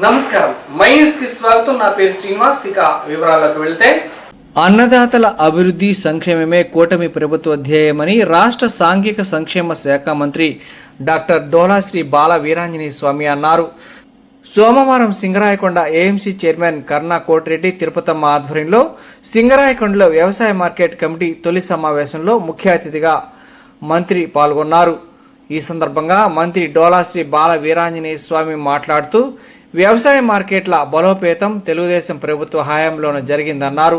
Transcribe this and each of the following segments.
నమస్కారం, my news కి స్వాగతం. నా పేరు శ్రీనివాస్. ఇక వివరాల్లోకి వెళ్తే, అన్నదాతల అభివృద్ధి సంక్షేమమే కూటమి ప్రభుత్వ ధ్యేయమని రాష్ట్ర సాంఘిక సంక్షేమ శాఖ మంత్రి డాక్టర్ డోలాశ్రీ బాల వీరాంజనేయ స్వామి అన్నారు. సోమవారం సింగరాయకొండ ఏఎంసీ చైర్మన్ కర్ణా కోటిరెడ్డి తిరుపతమ్మ ఆధ్వర్యంలో సింగరాయకొండలో వ్యవసాయ మార్కెట్ కమిటీ తొలి సమావేశంలో ముఖ్య అతిథిగా మంత్రి పాల్గొన్నారు. ఈ సందర్భంగా మంత్రి డోలాశ్రీ బాల వీరాంజనేయ స్వామి మాట్లాడుతూ వ్యవసాయ మార్కెట్ల బలోపేతం తెలుగుదేశం ప్రభుత్వ హయాంలోనే జరిగిందన్నారు.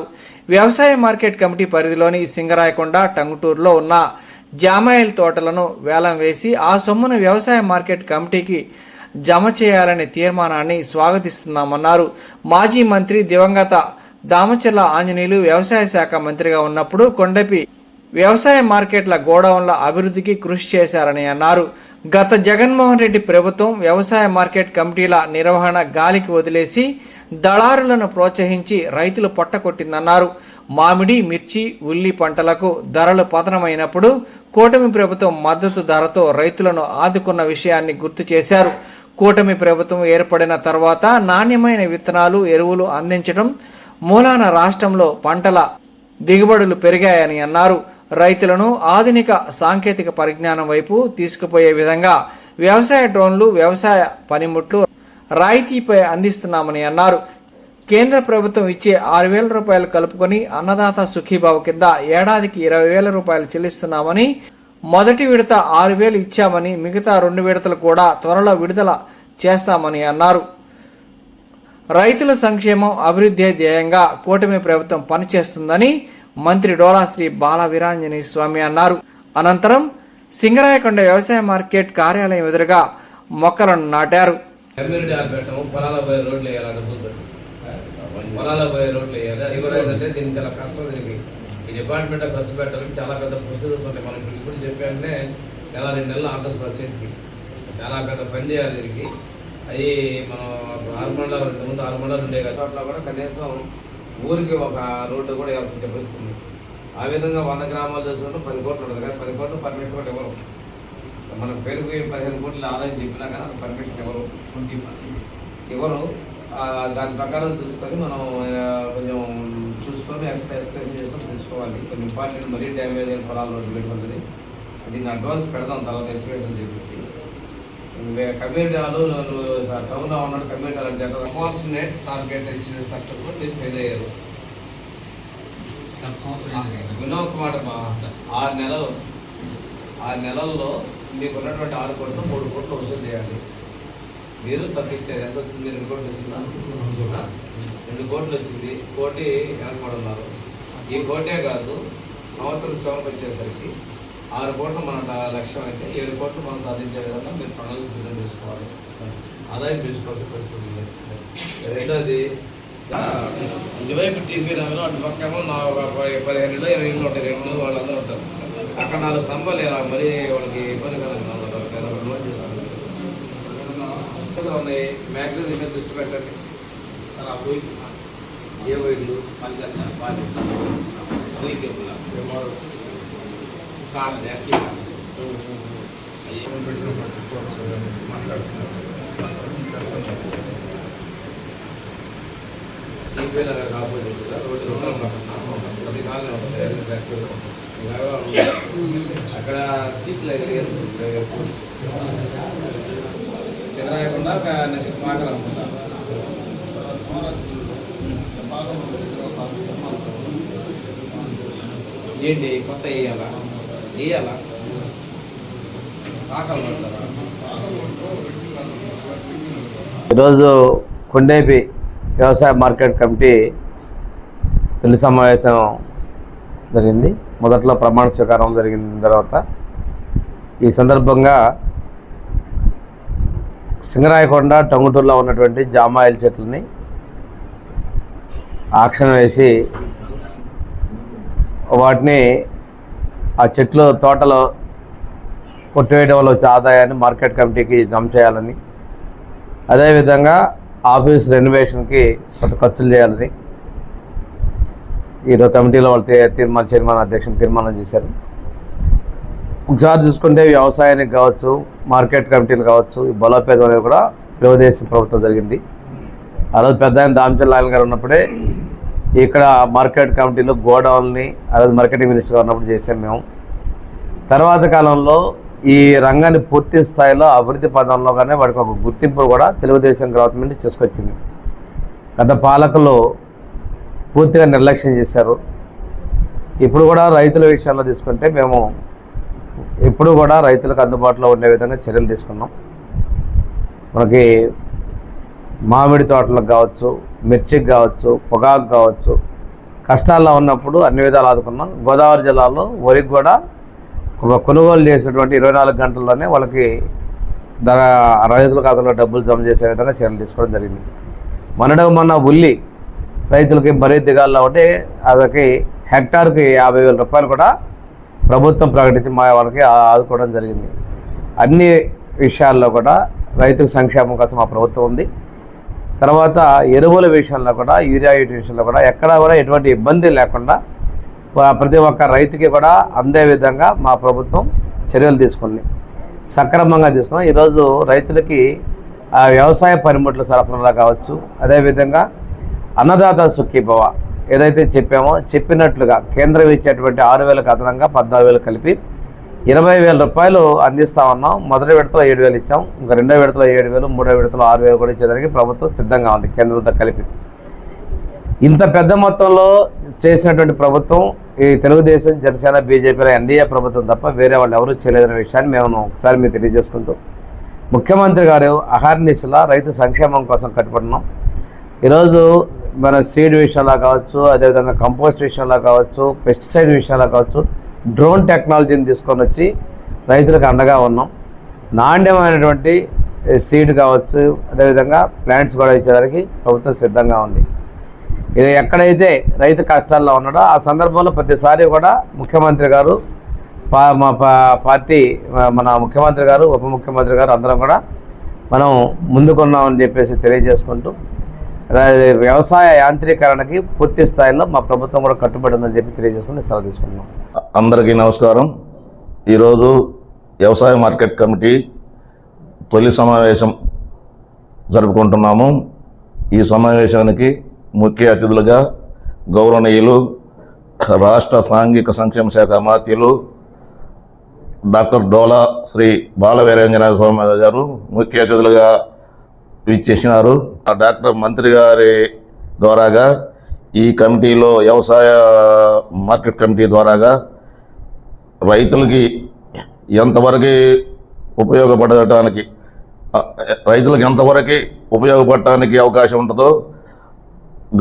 వ్యవసాయ మార్కెట్ కమిటీ పరిధిలోని సింగరాయకొండ, టంగుటూరులో ఉన్న జామాయిల్ తోటలను వేలం వేసి ఆ సొమ్మును వ్యవసాయ మార్కెట్ కమిటీకి జమ చేయాలనే తీర్మానాన్ని స్వాగతిస్తున్నామన్నారు. మాజీ మంత్రి దివంగత దామచర్ల ఆంజనేయులు వ్యవసాయ శాఖ మంత్రిగా ఉన్నప్పుడు కొండపి వ్యవసాయ మార్కెట్ల గోడౌన్ల అభివృద్ధికి కృషి చేశారని అన్నారు. గత జగన్మోహన్ రెడ్డి ప్రభుత్వం వ్యవసాయ మార్కెట్ కమిటీల నిర్వహణ గాలికి వదిలేసి దళారులను ప్రోత్సహించి రైతులు పొట్టకొట్టిందన్నారు. మామిడి, మిర్చి, ఉల్లి పంటలకు ధరలు పతనమైనప్పుడు కూటమి ప్రభుత్వం మద్దతు ధరతో రైతులను ఆదుకున్న విషయాన్ని గుర్తు చేశారు. కూటమి ప్రభుత్వం ఏర్పడిన తర్వాత నాణ్యమైన విత్తనాలు, ఎరువులు అందించడం మూలాన రాష్ట్రంలో పంటల దిగుబడులు పెరిగాయని అన్నారు. రైతులను ఆధునిక సాంకేతిక పరిజ్ఞానం వైపు తీసుకుపోయే విధంగా వ్యవసాయ డ్రోన్లు, వ్యవసాయ పనిముట్లు రాయితీపై అందిస్తున్నామని అన్నారు. కేంద్ర ప్రభుత్వం ఇచ్చే 6,000 రూపాయలు కలుపుకొని అన్నదాత సుఖీభావ కింద ఏడాదికి 20,000 రూపాయలు చెల్లిస్తున్నామని, మొదటి విడత 6,000 ఇచ్చామని, మిగతా 2 విడతలు కూడా త్వరలో విడుదల చేస్తామని అన్నారు. రైతుల సంక్షేమం, అభివృద్ధి ధ్యేయంగా కూటమి ప్రభుత్వం పనిచేస్తుందని మంత్రి డోలాశ్రీ బాల వీరాంజనేయ స్వామి అన్నారు. అనంతరం సింగరాయకొండ వ్యవసాయ మార్కెట్ కార్యాలయం ఎదురుగా మొక్కలను నాటారు. అది కూడా ఏంటంటే దీనికి చాలా కష్టం. దీనికి ఈ డిపార్ట్మెంట్ ఖర్చు పెట్టడానికి చాలా పెద్ద ప్రొసీజర్స్ ఉంటాయి. మనం ఇప్పుడు చెప్పాలంటే నెల 2 నెలలు ఆర్డర్స్ వచ్చేది చాలా పెద్ద పని చేయాలి. దీనికి అవి మనం 6 మండలాలు ముందు 6 మండలాలు ఉండే కదా, అట్లా కూడా కనీసం ఊరికి ఒక రోడ్డు కూడా వేయాల్సి చెప్పిస్తుంది. ఆ విధంగా 100 గ్రామాలు చేస్తున్నట్టు 10 కోట్లు ఉంటుంది. కానీ 10 కోట్లు పర్మిషన్ కూడా ఎవరు, మన పేరుకు 15 కోట్లు ఆదాయం చెప్పినా కానీ పర్మిషన్ ఎవరు దాని ప్రకారం చూసుకొని మనం కొంచెం చూసుకొని ఎక్సర్సైజ్ చేసుకొని తెలుసుకోవాలి. కొన్ని ఇంపార్టెంట్ మరీ డ్యామేజ్ అయిన పొలాలు రోడ్డు పెట్టుకుంటుంది. దీన్ని అడ్వాన్స్ పెడదాం తర్వాత ఎస్టిమేషన్ చేపించి. కమ్యూనిటీ హాలు టౌన్లో ఉన్నాడు. కమ్యూనిటీ హాల్ అంటే అపార్చునేట్ టార్గెట్ ఇచ్చిన సక్సెస్ఫుల్ మీరు ఫెయిల్ అయ్యారు. వినోద్ కుమార్ 6 నెలల్లో మీకు ఉన్నటువంటి 6 కోట్లు 3 కోట్లు వసూలు చేయాలి. మీరు తప్పించారు. ఎంత వచ్చింది? 2 కోట్లు వచ్చిందా? 2 కోట్లు వచ్చింది. 1 కోటి వెనకబడున్నారు. ఈ కోటే కాదు, సంవత్సరం చివరికి వచ్చేసరికి 6 కోట్లు మన లక్ష్యం అయితే 7 కోట్లు మనం సాధించే విధంగా మీరు ప్రణాళిక సిద్ధం చేసుకోవాలి. ఆదాయం పెంచుకోవాల్సి వస్తుంది. రెండోది, ఇటువైపు టీవీ రంగంలో అటు పక్కమో 15 ఇళ్ళు 20 ఇళ్ళు ఉంటాయి. 2 వాళ్ళందరూ ఉంటారు. అక్కడ 4 స్తంభాలు మరి వాళ్ళకి ఇబ్బందికరంగా నోట్ చేస్తారు. ఉన్నాయి మ్యాక్సిమం దీని మీద దృష్టి పెట్టండి. ఏ వైర్లు అక్కడ స్ట్రీట్ లైట్ చెదరాయకుండా నెక్స్ట్ మాట అనుకుంటా. ఏంటి కొత్త వేయాలా ఈరోజు కొండేపి వ్యవసాయ మార్కెట్ కమిటీ తొలి సమావేశం జరిగింది. మొదట్లో ప్రమాణ స్వీకారం జరిగిన తర్వాత ఈ సందర్భంగా సింగరాయకొండ, టంగుటూరులో ఉన్నటువంటి జామాయిల్ చెట్లని ఆక్షన్ వేసి వాటిని ఆ చెట్లు తోటలో కొట్టివేయడం వల్ల వచ్చే ఆదాయాన్ని మార్కెట్ కమిటీకి జమ చేయాలని, అదేవిధంగా ఆఫీస్ రెనోవేషన్కి కొంత ఖర్చులు చేయాలని ఈరోజు కమిటీలో వాళ్ళు చైర్మన్ అధ్యక్షులు తీర్మానం చేశారు. ఒకసారి చూసుకుంటే వ్యవసాయానికి కావచ్చు, మార్కెట్ కమిటీలు కావచ్చు, ఈ బలోపేతం అనేది కూడా తెలుగుదేశం ప్రభుత్వం జరిగింది. ఆ రోజు పెద్ద ఆయన దామచల్ లాల్ గారు ఉన్నప్పుడే ఇక్కడ మార్కెట్ కమిటీలో గోడౌన్ని ఆ రోజు మార్కెటింగ్ మినిస్టర్గా ఉన్నప్పుడు చేసాం మేము. తర్వాత కాలంలో ఈ రంగాన్ని పూర్తి స్థాయిలో అభివృద్ధి పదంలోగానే వాడికి ఒక గుర్తింపు కూడా తెలుగుదేశం గవర్నమెంట్ తీసుకొచ్చింది. గత పాలకులు పూర్తిగా నిర్లక్ష్యం చేశారు. ఇప్పుడు కూడా రైతుల విషయాల్లో తీసుకుంటే మేము ఇప్పుడు కూడా రైతులకు అందుబాటులో ఉండే విధంగా చర్యలు తీసుకున్నాం. మనకి మామిడి తోటలకు కావచ్చు, మిర్చికి కావచ్చు, పొగాకు కావచ్చు, కష్టాల్లో ఉన్నప్పుడు అన్ని విధాలు ఆదుకున్నాం. గోదావరి జిల్లాలో వరికి కూడా కొనుగోలు చేసినటువంటి 24 గంటల్లోనే వాళ్ళకి రైతుల ఖాతాలో డబ్బులు జమ చేసే విధంగా చర్యలు తీసుకోవడం జరిగింది. మొన్న ఉల్లి రైతులకి మరీ దిగాల్లో ఉంటే అదకి హెక్టార్కి 50,000 రూపాయలు కూడా ప్రభుత్వం ప్రకటించి వాళ్ళకి ఆదుకోవడం జరిగింది. అన్ని విషయాల్లో కూడా రైతుల సంక్షేమం కోసం మా ప్రభుత్వం ఉంది. తర్వాత ఎరువుల విషయంలో కూడా, యూరియా విషయంలో కూడా ఎక్కడా కూడా ఎటువంటి ఇబ్బంది లేకుండా ప్రతి ఒక్క రైతుకి కూడా అందే విధంగా మా ప్రభుత్వం చర్యలు తీసుకుంది, సక్రమంగా తీసుకున్నాం. ఈరోజు రైతులకి వ్యవసాయ పనిముట్ల సరఫరాలో కావచ్చు, అదేవిధంగా అన్నదాత సుఖీభవ ఏదైతే చెప్పామో చెప్పినట్లుగా కేంద్రం ఇచ్చేటువంటి 6,000కు అదనంగా 14,000 కలిపి 20,000 రూపాయలు అందిస్తూ ఉన్నాం. మొదటి విడతలో 7,000 ఇచ్చాం, ఇంకా రెండో విడతలో 7,000, మూడో విడతలో 6,000 కూడా ఇచ్చేదానికి ప్రభుత్వం సిద్ధంగా ఉంది కేంద్రంతో కలిపి. ఇంత పెద్ద మొత్తంలో చేసినటువంటి ప్రభుత్వం ఈ తెలుగుదేశం, జనసేన, బీజేపీలో ఎన్డీఏ ప్రభుత్వం తప్ప వేరే వాళ్ళు ఎవరూ చేయలేదనే విషయాన్ని మేము ఒకసారి మీరు తెలియజేసుకుంటూ, ముఖ్యమంత్రి గారు అహర్నిశలా రైతు సంక్షేమం కోసం కట్టుబడినాం. ఈరోజు మన సీడ్ విషయంలో కావచ్చు, అదేవిధంగా కంపోస్ట్ విషయంలో కావచ్చు, పెస్టిసైడ్ విషయంలో కావచ్చు, డ్రోన్ టెక్నాలజీని తీసుకొని వచ్చి రైతులకు అండగా ఉన్నాం. నాణ్యమైనటువంటి సీడ్ కావచ్చు, అదేవిధంగా ప్లాంట్స్ కూడా ఇచ్చేదానికి ప్రభుత్వం సిద్ధంగా ఉంది. ఇది ఎక్కడైతే రైతు కష్టాల్లో ఉన్నాడో ఆ సందర్భంలో ప్రతిసారి కూడా ముఖ్యమంత్రి గారు, మా పార్టీ, మన ముఖ్యమంత్రి గారు, ఉప ముఖ్యమంత్రి గారు అందరం కూడా మనం ముందుకున్నామని చెప్పేసి తెలియజేసుకుంటూ, వ్యవసాయ యాంత్రీకరణకి పూర్తి స్థాయిలో మా ప్రభుత్వం కూడా కట్టుబడి ఉందని చెప్పి తెలియజేసుకుని సెలవు తీసుకున్నాం. అందరికీ నమస్కారం. ఈరోజు వ్యవసాయ మార్కెట్ కమిటీ తొలి సమావేశం జరుపుకుంటున్నాము. ఈ సమావేశానికి ముఖ్య అతిథులుగా గౌరవనీయులు రాష్ట్ర సాంఘిక సంక్షేమ శాఖ మాత్యులు డాక్టర్ డోలా శ్రీ బాలవీరేంద్ర స్వామి గారు ముఖ్య అతిథులుగా ఇచ్చేసినారు. డాక్టర్ మంత్రి గారి ద్వారాగా ఈ కమిటీలో వ్యవసాయ మార్కెట్ కమిటీ ద్వారాగా రైతులకి ఎంతవరకు ఉపయోగపడటానికి అవకాశం ఉంటుందో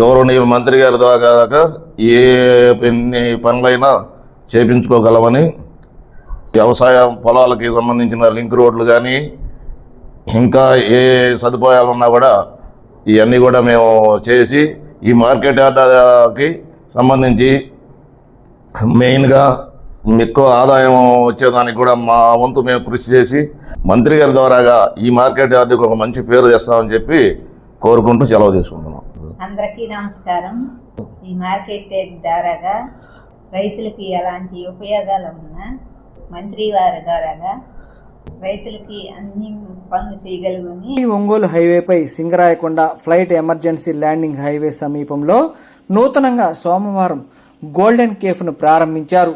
గౌరవనీయుల మంత్రి గారి ద్వారా ఎన్ని పనులైనా చేపించుకోగలమని, వ్యవసాయ పొలాలకి సంబంధించిన లింక్ రోడ్లు కానీ ఇంకా ఏ సదుపాయాలు ఉన్నా కూడా ఇవన్నీ కూడా మేము చేసి ఈ మార్కెట్ యార్డ్కి సంబంధించి మెయిన్గా ఎక్కువ ఆదాయం వచ్చేదానికి కూడా మా వంతు మేము కృషి చేసి మంత్రి గారి ద్వారాగా ఈ మార్కెట్ యార్డ్కి ఒక మంచి పేరు తెస్తామని చెప్పి కోరుకుంటూ సెలవు తీసుకుంటున్నాం. అందరికీ నమస్కారం. ఈ మార్కెట్ యార్డ్ ద్వారాగా రైతులకి ఎలాంటి ఉపయోగాలు ఉన్నా మంత్రి వారి ద్వారాగా రైతులకి అన్ని పనులు చేయగలుగుని. ఒంగోలు హైవేపై Singarayakonda flight emergency landing highway సమీపంలో నూతనంగా సోమవారం గోల్డెన్ కేఫ్ను ప్రారంభించారు.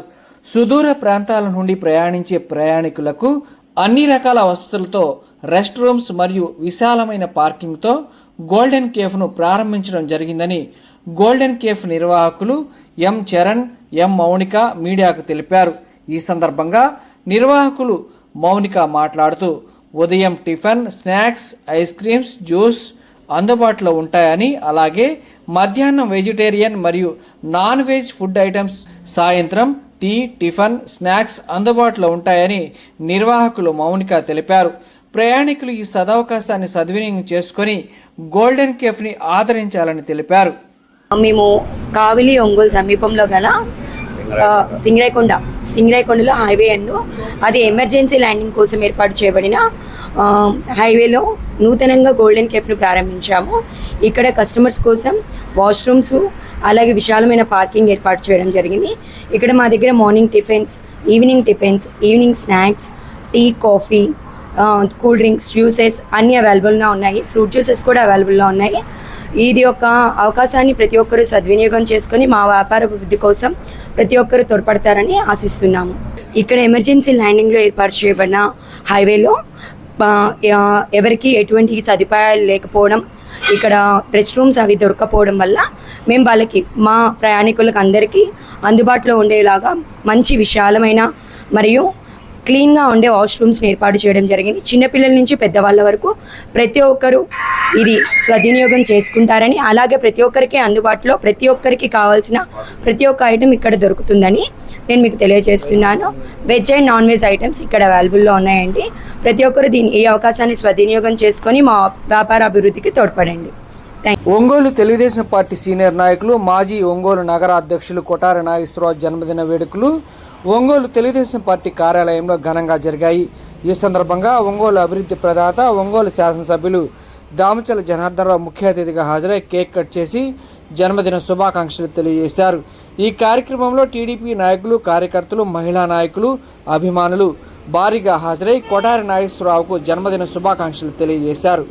సుదూర ప్రాంతాల నుండి ప్రయాణించే ప్రయాణికులకు అన్ని రకాల వసతులతో రెస్ట్ రూమ్స్ మరియు విశాలమైన పార్కింగ్తో గోల్డెన్ కేఫ్ను ప్రారంభించడం జరిగిందని గోల్డెన్ కేఫ్ నిర్వాహకులు ఎం చరణ్, ఎం మౌనిక మీడియాకు తెలిపారు. ఈ సందర్భంగా నిర్వాహకులు మౌనిక మాట్లాడుతూ ఉదయం tiffin, snacks, ice creams, juice అందుబాటులో ఉంటాయని, అలాగే మధ్యాహ్నం వెజిటేరియన్ మరియు నాన్ వెజ్ ఫుడ్ ఐటమ్స్, సాయంత్రం టీ, టిఫిన్, స్నాక్స్ అందుబాటులో ఉంటాయని నిర్వాహకులు మౌనిక తెలిపారు. ప్రయాణికులు ఈ సదవకాశాన్ని సద్వినియోగం చేసుకొని గోల్డెన్ కేఫ్ని ఆదరించాలని తెలిపారు. మేము కావిలి ఒంగోలు సమీపంలో గల సింగరాయకొండలో హైవే అందు అది ఎమర్జెన్సీ ల్యాండింగ్ కోసం ఏర్పాటు చేయబడిన హైవేలో నూతనంగా గోల్డెన్ కేఫ్ను ప్రారంభించాము. ఇక్కడ కస్టమర్స్ కోసం వాష్రూమ్స్ అలాగే విశాలమైన పార్కింగ్ ఏర్పాటు చేయడం జరిగింది. ఇక్కడ మా దగ్గర morning tiffins, evening snacks, tea, coffee, cool drinks, juices అన్నీ అవైలబుల్గా ఉన్నాయి. ఫ్రూట్ జ్యూసెస్ కూడా అవైలబుల్గా ఉన్నాయి. ఇది ఒక అవకాశాన్ని ప్రతి ఒక్కరూ సద్వినియోగం చేసుకొని మా వ్యాపార అభివృద్ధి కోసం ప్రతి ఒక్కరూ తోడ్పడతారని ఆశిస్తున్నాము. ఇక్కడ ఎమర్జెన్సీ ల్యాండింగ్లో ఏర్పాటు చేయబడిన హైవేలో ఎవరికి ఎటువంటి సదుపాయాలు లేకపోవడం, ఇక్కడ రెస్ట్ రూమ్స్ అవి దొరకపోవడం వల్ల మేము వాళ్ళకి, మా ప్రయాణికులకు అందరికీ అందుబాటులో ఉండేలాగా మంచి విశాలమైన మరియు క్లీన్గా ఉండే వాష్రూమ్స్ని ఏర్పాటు చేయడం జరిగింది. చిన్నపిల్లల నుంచి పెద్దవాళ్ళ వరకు ప్రతి ఒక్కరూ ఇది స్వవినియోగం చేసుకుంటారని, అలాగే ప్రతి ఒక్కరికి అందుబాటులో ప్రతి ఒక్కరికి కావాల్సిన ప్రతి ఒక్క ఐటెం ఇక్కడ దొరుకుతుందని నేను మీకు తెలియజేస్తున్నాను. Veg and non veg items ఇక్కడ అవైలబుల్లో ఉన్నాయండి. ప్రతి ఒక్కరు ఈ అవకాశాన్ని స్వవినియోగం చేసుకొని మా వ్యాపార అభివృద్ధికి తోడ్పడండి. ఒంగోలు తెలుగుదేశం పార్టీ సీనియర్ నాయకులు, మాజీ ఒంగోలు నగర అధ్యక్షులు కొటారి నాగేశ్వరరావు జన్మదిన వేడుకలు ఒంగోలు తెలుగుదేశం పార్టీ కార్యాలయంలో ఘనంగా జరిగాయి. ఈ సందర్భంగా ఒంగోలు అభివృద్ధి ప్రదాత, ఒంగోలు శాసనసభ్యులు దామచల జనార్దనరావు ముఖ్య అతిథిగా హాజరై కేక్ కట్ చేసి జన్మదిన శుభాకాంక్షలు తెలియజేశారు. ఈ కార్యక్రమంలో టీడీపీ నాయకులు, కార్యకర్తలు, మహిళా నాయకులు, అభిమానులు భారీగా హాజరై కొటారి నాగేశ్వరరావుకు జన్మదిన శుభాకాంక్షలు తెలియజేశారు.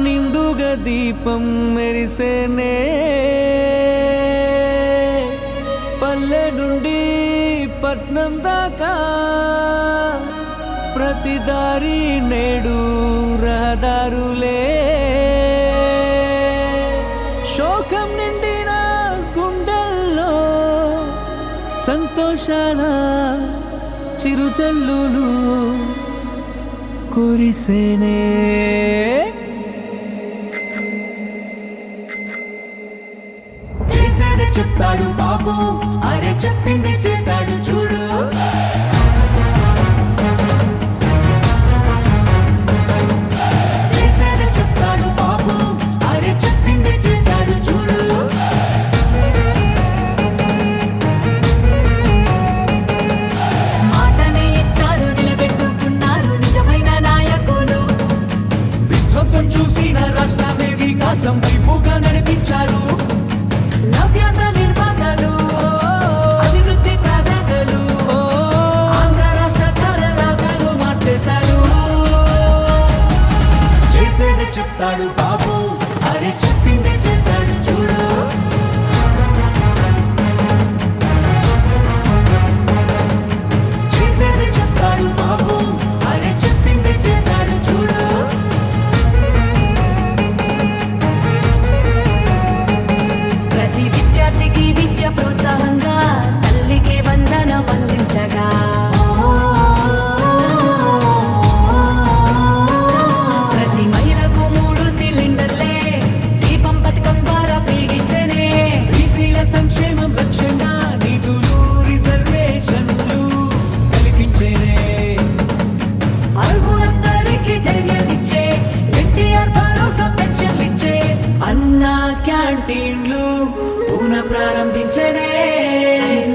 నిండుగా దీపం మెరిసేనే, పల్లె నుండి పట్నం దాకా ప్రతి దారి నేడు రహదారులే. శోకం నిండిన గుండెల్లో సంతోషాల చిరుజల్లులు కురిసేనే. చేసేది చెప్తాడు బాబు, అరే చెప్పింది చేశాడు చూడు. చేసేది చెప్తాడు బాబు, అరే చెప్పింది చేశాడు చూడు. మాటనే ఇచ్చారు, నిలబెట్టుకున్నారు నిజమైన నాయకులు. విధ్వంసం చూసిన రాష్ట్రాన్ని వికాసం వైపుగా నడిపించారు. నవ్యాంధ్ర నిర్మాతలు, అభివృద్ధి ప్రదాతలు, ఆంధ్ర రాష్ట్ర తలరాతలు మార్చేశారు. చేసేది చెప్తాడు బాబు, అరే చెప్పింది చేశాడు చూడు. చేసేది చెప్తాడు బాబు, అరే చెప్పింది చేశాడు చూడు. ప్రతి విద్యార్థికి విద్య ప్రోత్సాహంగా, తల్లికి వందనం అందించగా, ప్రతి మహిళకు 3 సిలిండర్లే దీపం పథకం ద్వారా ఫ్రీగిచ్చనే. బీసీల సంక్షేమం లక్ష్యంగా నిధులు, రిజర్వేషన్లు కల్పించేనే. అర్హులందరికీ ధైర్యాన్నిచ్చే ఎన్టీఆర్ భరోసా పెన్షన్లిచ్చే. అన్నా క్యాంటీన్లు పునః ప్రారంభించనే.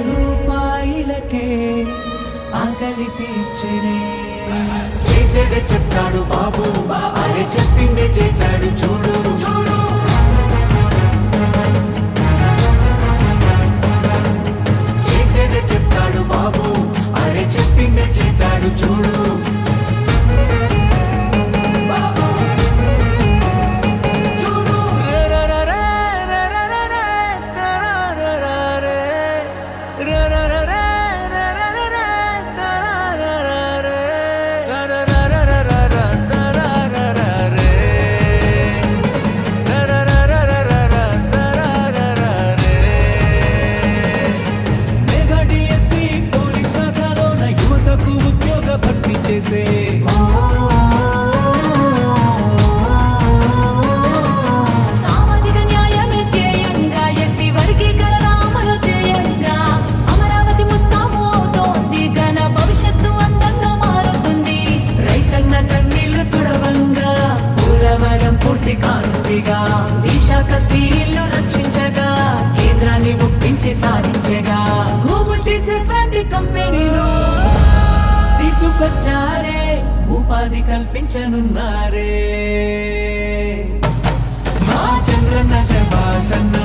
రూపాయలకే ఆకలి తీర్చనే. చేసేదే చెప్తాడు బాబు, అరే చెప్పిందే చేశాడు చూడు. చేసేదే చెప్తాడు బాబు, అరే చెప్పిందే చేశాడు చూడు. సామాజిక న్యాయమే చేయంగా, ఎస్సీ వర్గీకరణ అమలు చేయంగా, అమరావతి ముస్తాబు అవుతోంది, ఘన భవిష్యత్తు అందంగా మారుతుంది. రైతన్న కన్నీళ్లు తుడవంగా, పూరవరం పూర్తి కానుందిగా, విశాఖ స్టీల్ను రక్షించగా, కేంద్రాన్ని ఒప్పించి సాధించగా, గూగుల్ టీసీఎస్ లాంటి కంపెనీలు తీసుకొచ్చారే, ఉపాధి కల్పించనున్నారే. మా చంద్రన్న శభాషన్న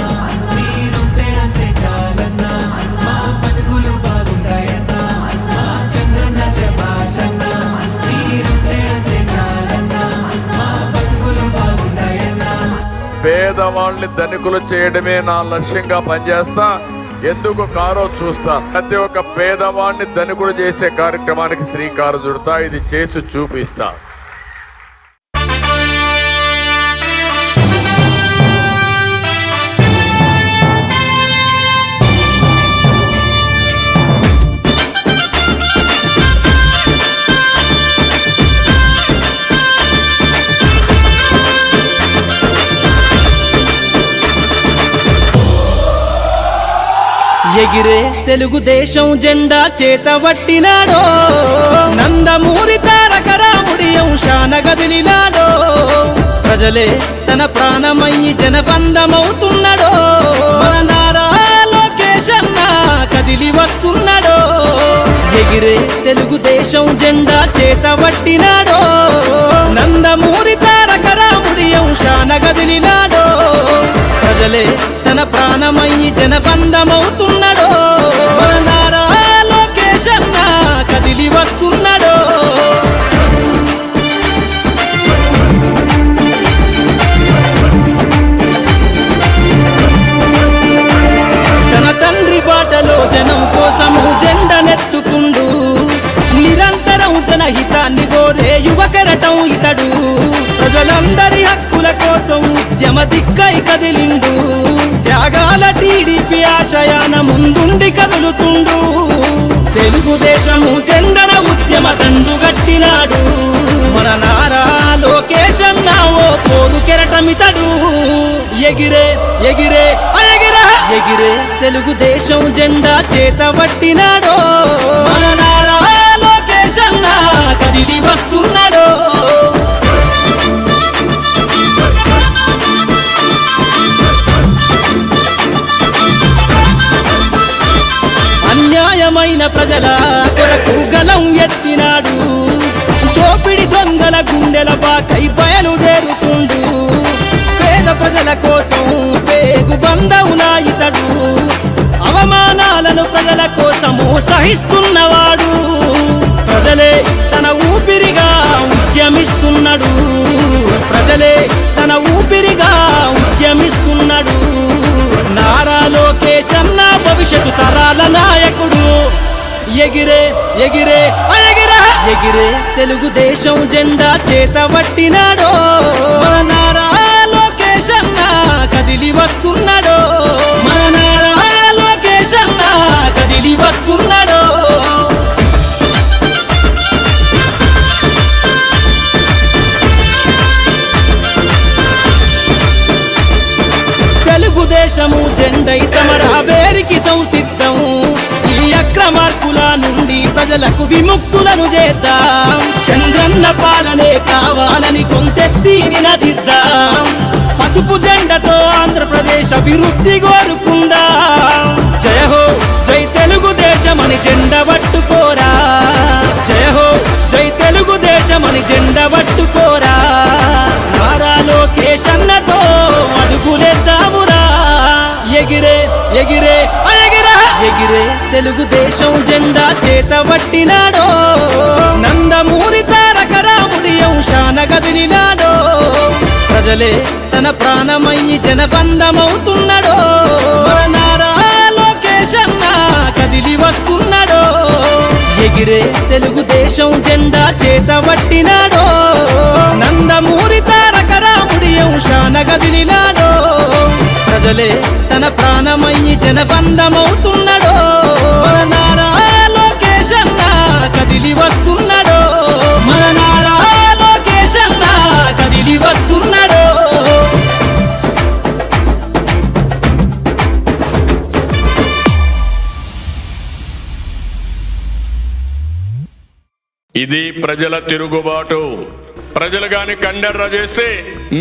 పేదవాళ్ళని ధనికులు చేయడమే నా లక్ష్యంగా పనిచేస్తా. ఎందుకు కారో చూస్తా. ప్రతి ఒక్క పేదవాడిని ధనికులు చేసే కార్యక్రమానికి శ్రీకారం చుడతా. ఇది చేసి చూపిస్తా. ఎగిరే తెలుగుదేశం జెండా చేతబట్టినాడో, నందమూరి తారక రాముడి అంశాన గదిలినాడో, ప్రజలే తన ప్రాణమయ్యి జనబంధమవుతున్నాడో, మన నారా లోకేష్ అన్న కదిలి వస్తున్నాడో. ఎగిరే తెలుగుదేశం జెండా చేతబట్టినాడో, నందమూరి తారక రాముడి అంశాన గదిలినాడో, ప్రజలే తన ప్రాణమయ్యి జనబంధమవుతున్నాడో, మన నారా లోకేష్ అన్న కదిలి వస్తున్నాడో. తన తండ్రి బాటలో జనం కోసము జెండనెత్తుకుండు, నిరంతరం జనహితాన్ని కోరే యువకరటం ఇతడు. ప్రజలందరి హక్కుల కోసం ఉద్యమ దిక్కై కదిలిండు, త్యాగాల టీడీపీ ఆశయాన ముందుండి కదులుతుండు. తెలుగుదేశము జెండన ఉద్యమ దండుగట్టినాడు, మన నారా లోకేష్ అన్న ఓ పోరు కెరటమితడు. ఎగిరే ఎగిరే ఎగిరే ఎగిరే తెలుగుదేశం జెండా చేతబట్టినాడో, మన నారా లోకేష్ అన్న కదిలి వస్తున్నాడో. అన్యాయమైన ప్రజల కొరకు గలం ఎత్తినాడు, దోపిడి దొంగల గుండెల బాకై బయలుదేరుతుండు. పేద ప్రజల కోసం పేగు బంధవునా ఇతడు, అవమానాలను ప్రజల కోసము సహిస్తున్నవాడు. ప్రజలే తన ఊపిరిగా ఉద్యమిస్తున్నాడు, ప్రజలే తన ఊపిరిగా ఉద్యమిస్తున్నాడు. నారా లోకేష్ అన్న భవిష్యత్తు తరాల నాయకుడు. ఎగిరే ఎగిరే ఎగిరే ఎగిరే తెలుగుదేశం జెండా చేతబట్టినాడో, మన నారా లోకేష్ అన్న కదిలి వస్తున్నాడో, మన నారా లోకేష్ అన్న కదిలి వస్తున్నాడో. తెలుగుదేశము జెండై సమరావేరికి సంసిద్ధం, ఈ అక్రమార్కుల నుండి ప్రజలకు విముక్తులను చేద్దాం. చంద్రన్న పాలనే కావాలని కొంతెత్తి నినదిద్దాం, పసుపు జెండతో ఆంధ్రప్రదేశ్ అభివృద్ధి కోరుకుందాం. జయ హో జై తెలుగుదేశమని జెండ పట్టుకోరా, జయ హో జై తెలుగుదేశమని జెండ పట్టుకోరా. నారా లోకేష్ అన్నతో అడుగులేద్దామురా. ఎగిరే ఎగిరే ఎగిరే ఎగిరే తెలుగుదేశం జెండా చేతబట్టినాడో, నందమూరి తారక రాముడి అంశాన గదిలినాడో, ప్రజలే తన ప్రాణమయ్యి జనబంధమవుతున్నాడో, మన నారా లోకేష్ అన్న కదిలి వస్తున్నాడో. ఎగిరే తెలుగుదేశం జెండా చేతబట్టినాడో, నందమూరి తారక రాముడి అంశాన గదిలినాడో, ప్రజలే తన ప్రాణమయ్యి జనబంధమవుతున్నాడో, మన నారా లోకేష్ అన్న కదిలి వస్తున్నాడో, మన నారా లోకేష్ అన్న కదిలి వస్తున్నాడో. ఇది ప్రజల తిరుగుబాటు. ప్రజలు గాని కండెర్ర చేస్తే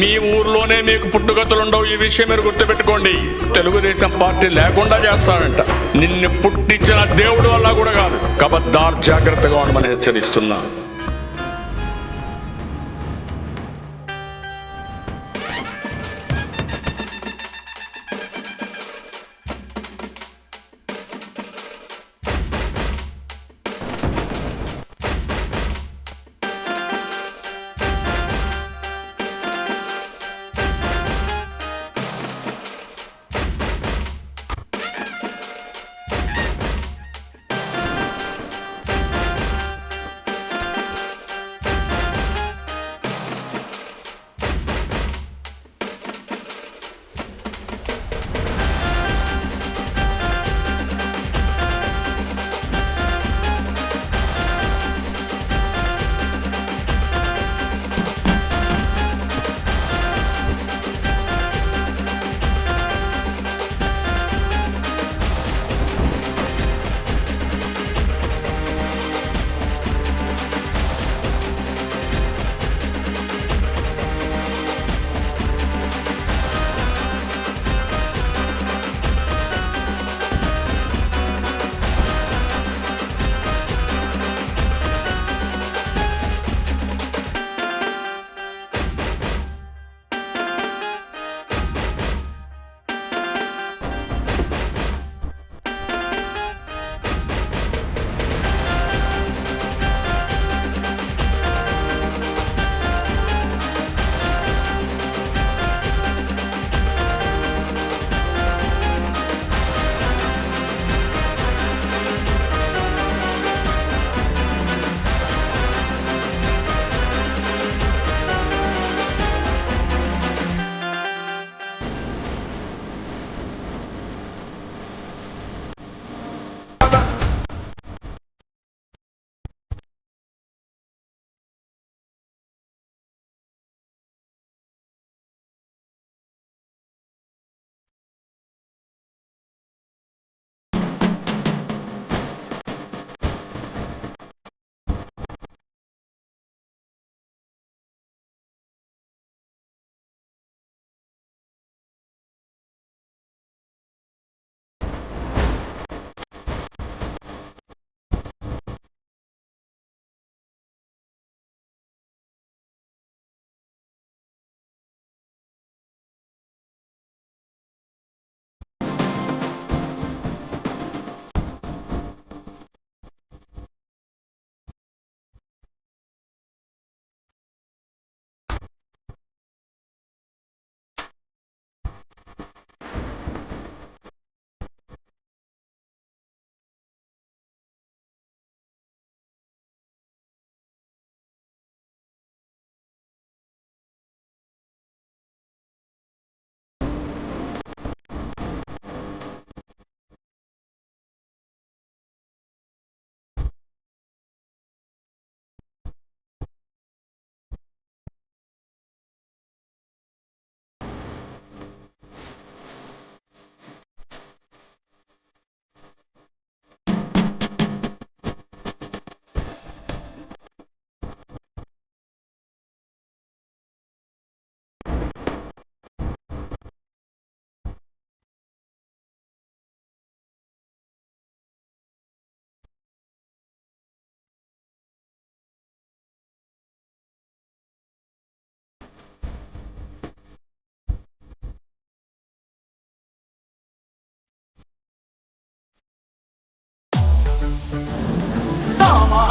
మీ ఊర్లోనే మీకు పుట్టుగతులుండవు. ఈ విషయం మీరు గుర్తుపెట్టుకోండి. తెలుగుదేశం పార్టీ లేకుండా చేస్తాడంట. నిన్ను పుట్టించిన దేవుడు వల్ల కూడా కాదు. కబద్దార్, జాగ్రత్తగా ఉండమని హెచ్చరిస్తున్నా.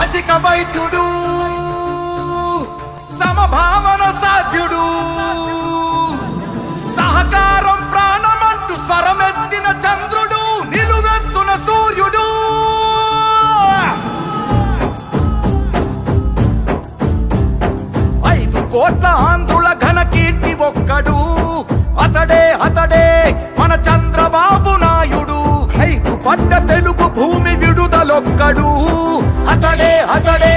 సామాజిక వైద్యుడు సమభావన సాధ్యుడు సహకారం ప్రాణమంటూ స్వరమెత్తిన చంద్రుడు నిలువెత్తున సూర్యుడు 5 కోట్ల ఆంధ్రుల ఘన కీర్తి ఒక్కడు అతడే మన చంద్రబాబు నాయుడు 5 పట్ట తెలుగు భూమి విడుదలొక్కడు అతడే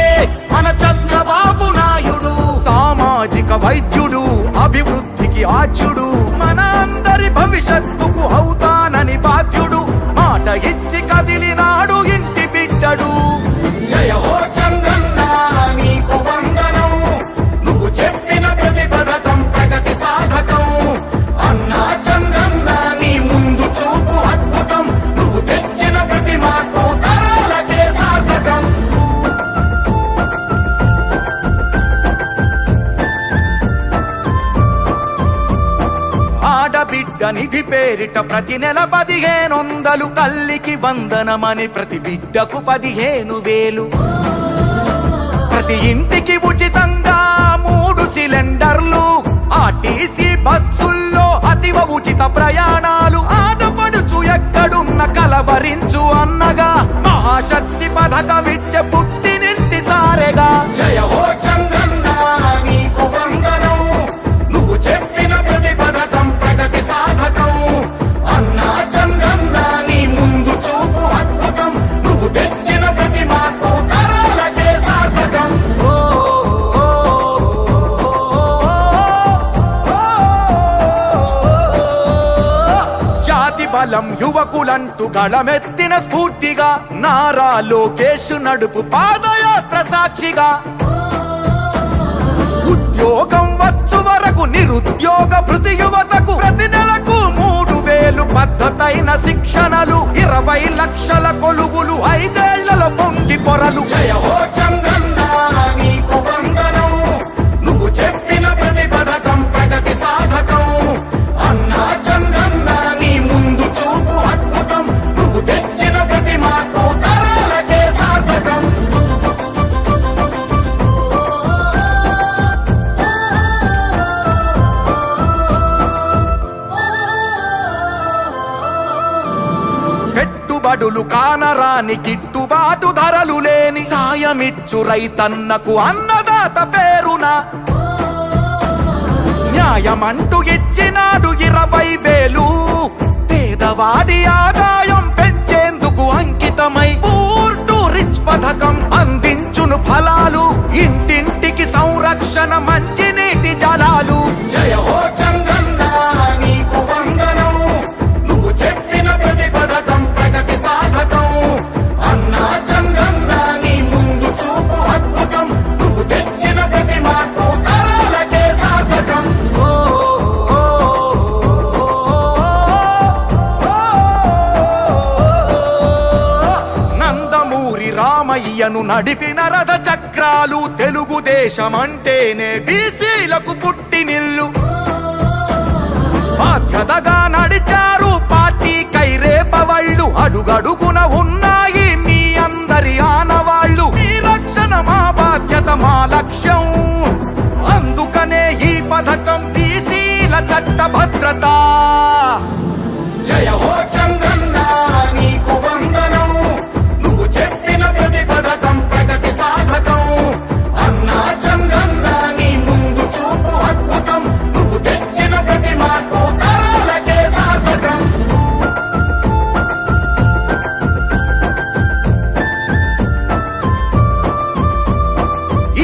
మన చంద్రబాబు నాయుడు సామాజిక వైద్యుడు అభివృద్ధికి ఆచ్యుడు మన అందరి భవిష్యత్తుకు అవుతానని బాధ్యుడు మాట ఇచ్చి కదిలినాడు ఇంటి బిడ్డడు జయ హో చంద్రన్న నీకు వందనం నువ్వు చెప్పిన ప్రతి పథకం ప్రగతి సాధకం అన్నా చంద్రన్న నీ ముందు చూపు అద్భుతం నువ్వు తెచ్చిన ప్రతి మార్పు తరాలకే సార్థకం ఆడబిడ్డ నిధి పేరిట ప్రతి నెల 1500 తల్లికి వందనమని ప్రతి బిడ్డకు 15,000 ప్రతి ఇంటికి ఉచితంగా 3 సిలిండర్లు ఆర్టీసీ బస్సుల్లో అతివ ఉచిత ప్రయాణాలు ఆడపడుచు ఎక్కడున్న కలవరించు అన్నగా మహాశక్తి పథకమిచ్చే పుట్టినింటి సారెగా జయ హో చంద్రన్న నీకు వందనం నువ్వు చెప్పిన ప్రతి పథకం ప్రగతి సాధకం అన్నా చంద్రన్న నీ ముందు చూపు అద్భుతం నువ్వు తెచ్చిన ప్రతి మార్పు తరాలకే సార్థకం జాతి బలం యువకులంటూ గళమెత్తిన స్ఫూర్తిగా నారా లోకేష్ నడుపు పాదయాత్ర సాక్షిగా ఉద్యోగం వచ్చు వరకు నిరుద్యోగ భృతి యువతకు ప్రతి నెలకు 3,000 పద్ధతైన శిక్షణలు 20 లక్షల కొలువులు 5 ఏళ్లలో పొంగి పొరలు జయ హో చంద్రన్న నీకు వందనం నువ్వు చెప్పిన ప్రతి పథకం ప్రగతి సాధకం అన్నా చంద్రన్న నీ ముందు చూపు అద్భుతం నువ్వు తెచ్చిన ప్రతి మార్పు తరాలకే సార్థకం పెట్టుబడులు కానరాని గిట్టుబాటు ధరలు లేని సాయమిచ్చు రైతన్నకు అన్నదాత పేరున న్యాయమంటూ ఇచ్చినాడు 20,000 పేదవాడి ఆదాయం పెంచేందుకు అంకితమై పూర్ టు రిచ్ పథకం అందించును ఫలాలు ఇంటింటికి సంరక్షణ మంచినీటి జలాలు జయ హో చంద్రన్న నీకు వందనం నువ్వు చెప్పిన ప్రతి పథకం ప్రగతి సాధకం అన్నా చంద్రన్న నీ ముందు చూపు అద్భుతం నువ్వు తెచ్చిన ప్రతి మార్పు తరాలకే సార్థకం నందమూరి రామయ్యను నడిపిన రథ చక్రాలు తెలుగుదేశమంటేనే బీసీలకు పుట్టినిల్లు బాధ్యతగా నడిచారు పార్టీ కైరేపవళ్ళు అడుగడుగున ఉన్నాయి మీ అందరి ఆనవాళ్ళు మీ రక్షణ మా బాధ్యత మా లక్ష్యం అందుకనే ఈ పథకం బీసీల చట్ట భద్రత జయ హో చంద్రన్న నీకు వందనం నువ్వు చెప్పిన ప్రతి పథకం ప్రగతి సాధకం అన్నా చంద్రన్న నీ ముందు చూపు అద్భుతం నువ్వు తెచ్చిన ప్రతి మార్పు తరాలకే సార్థకం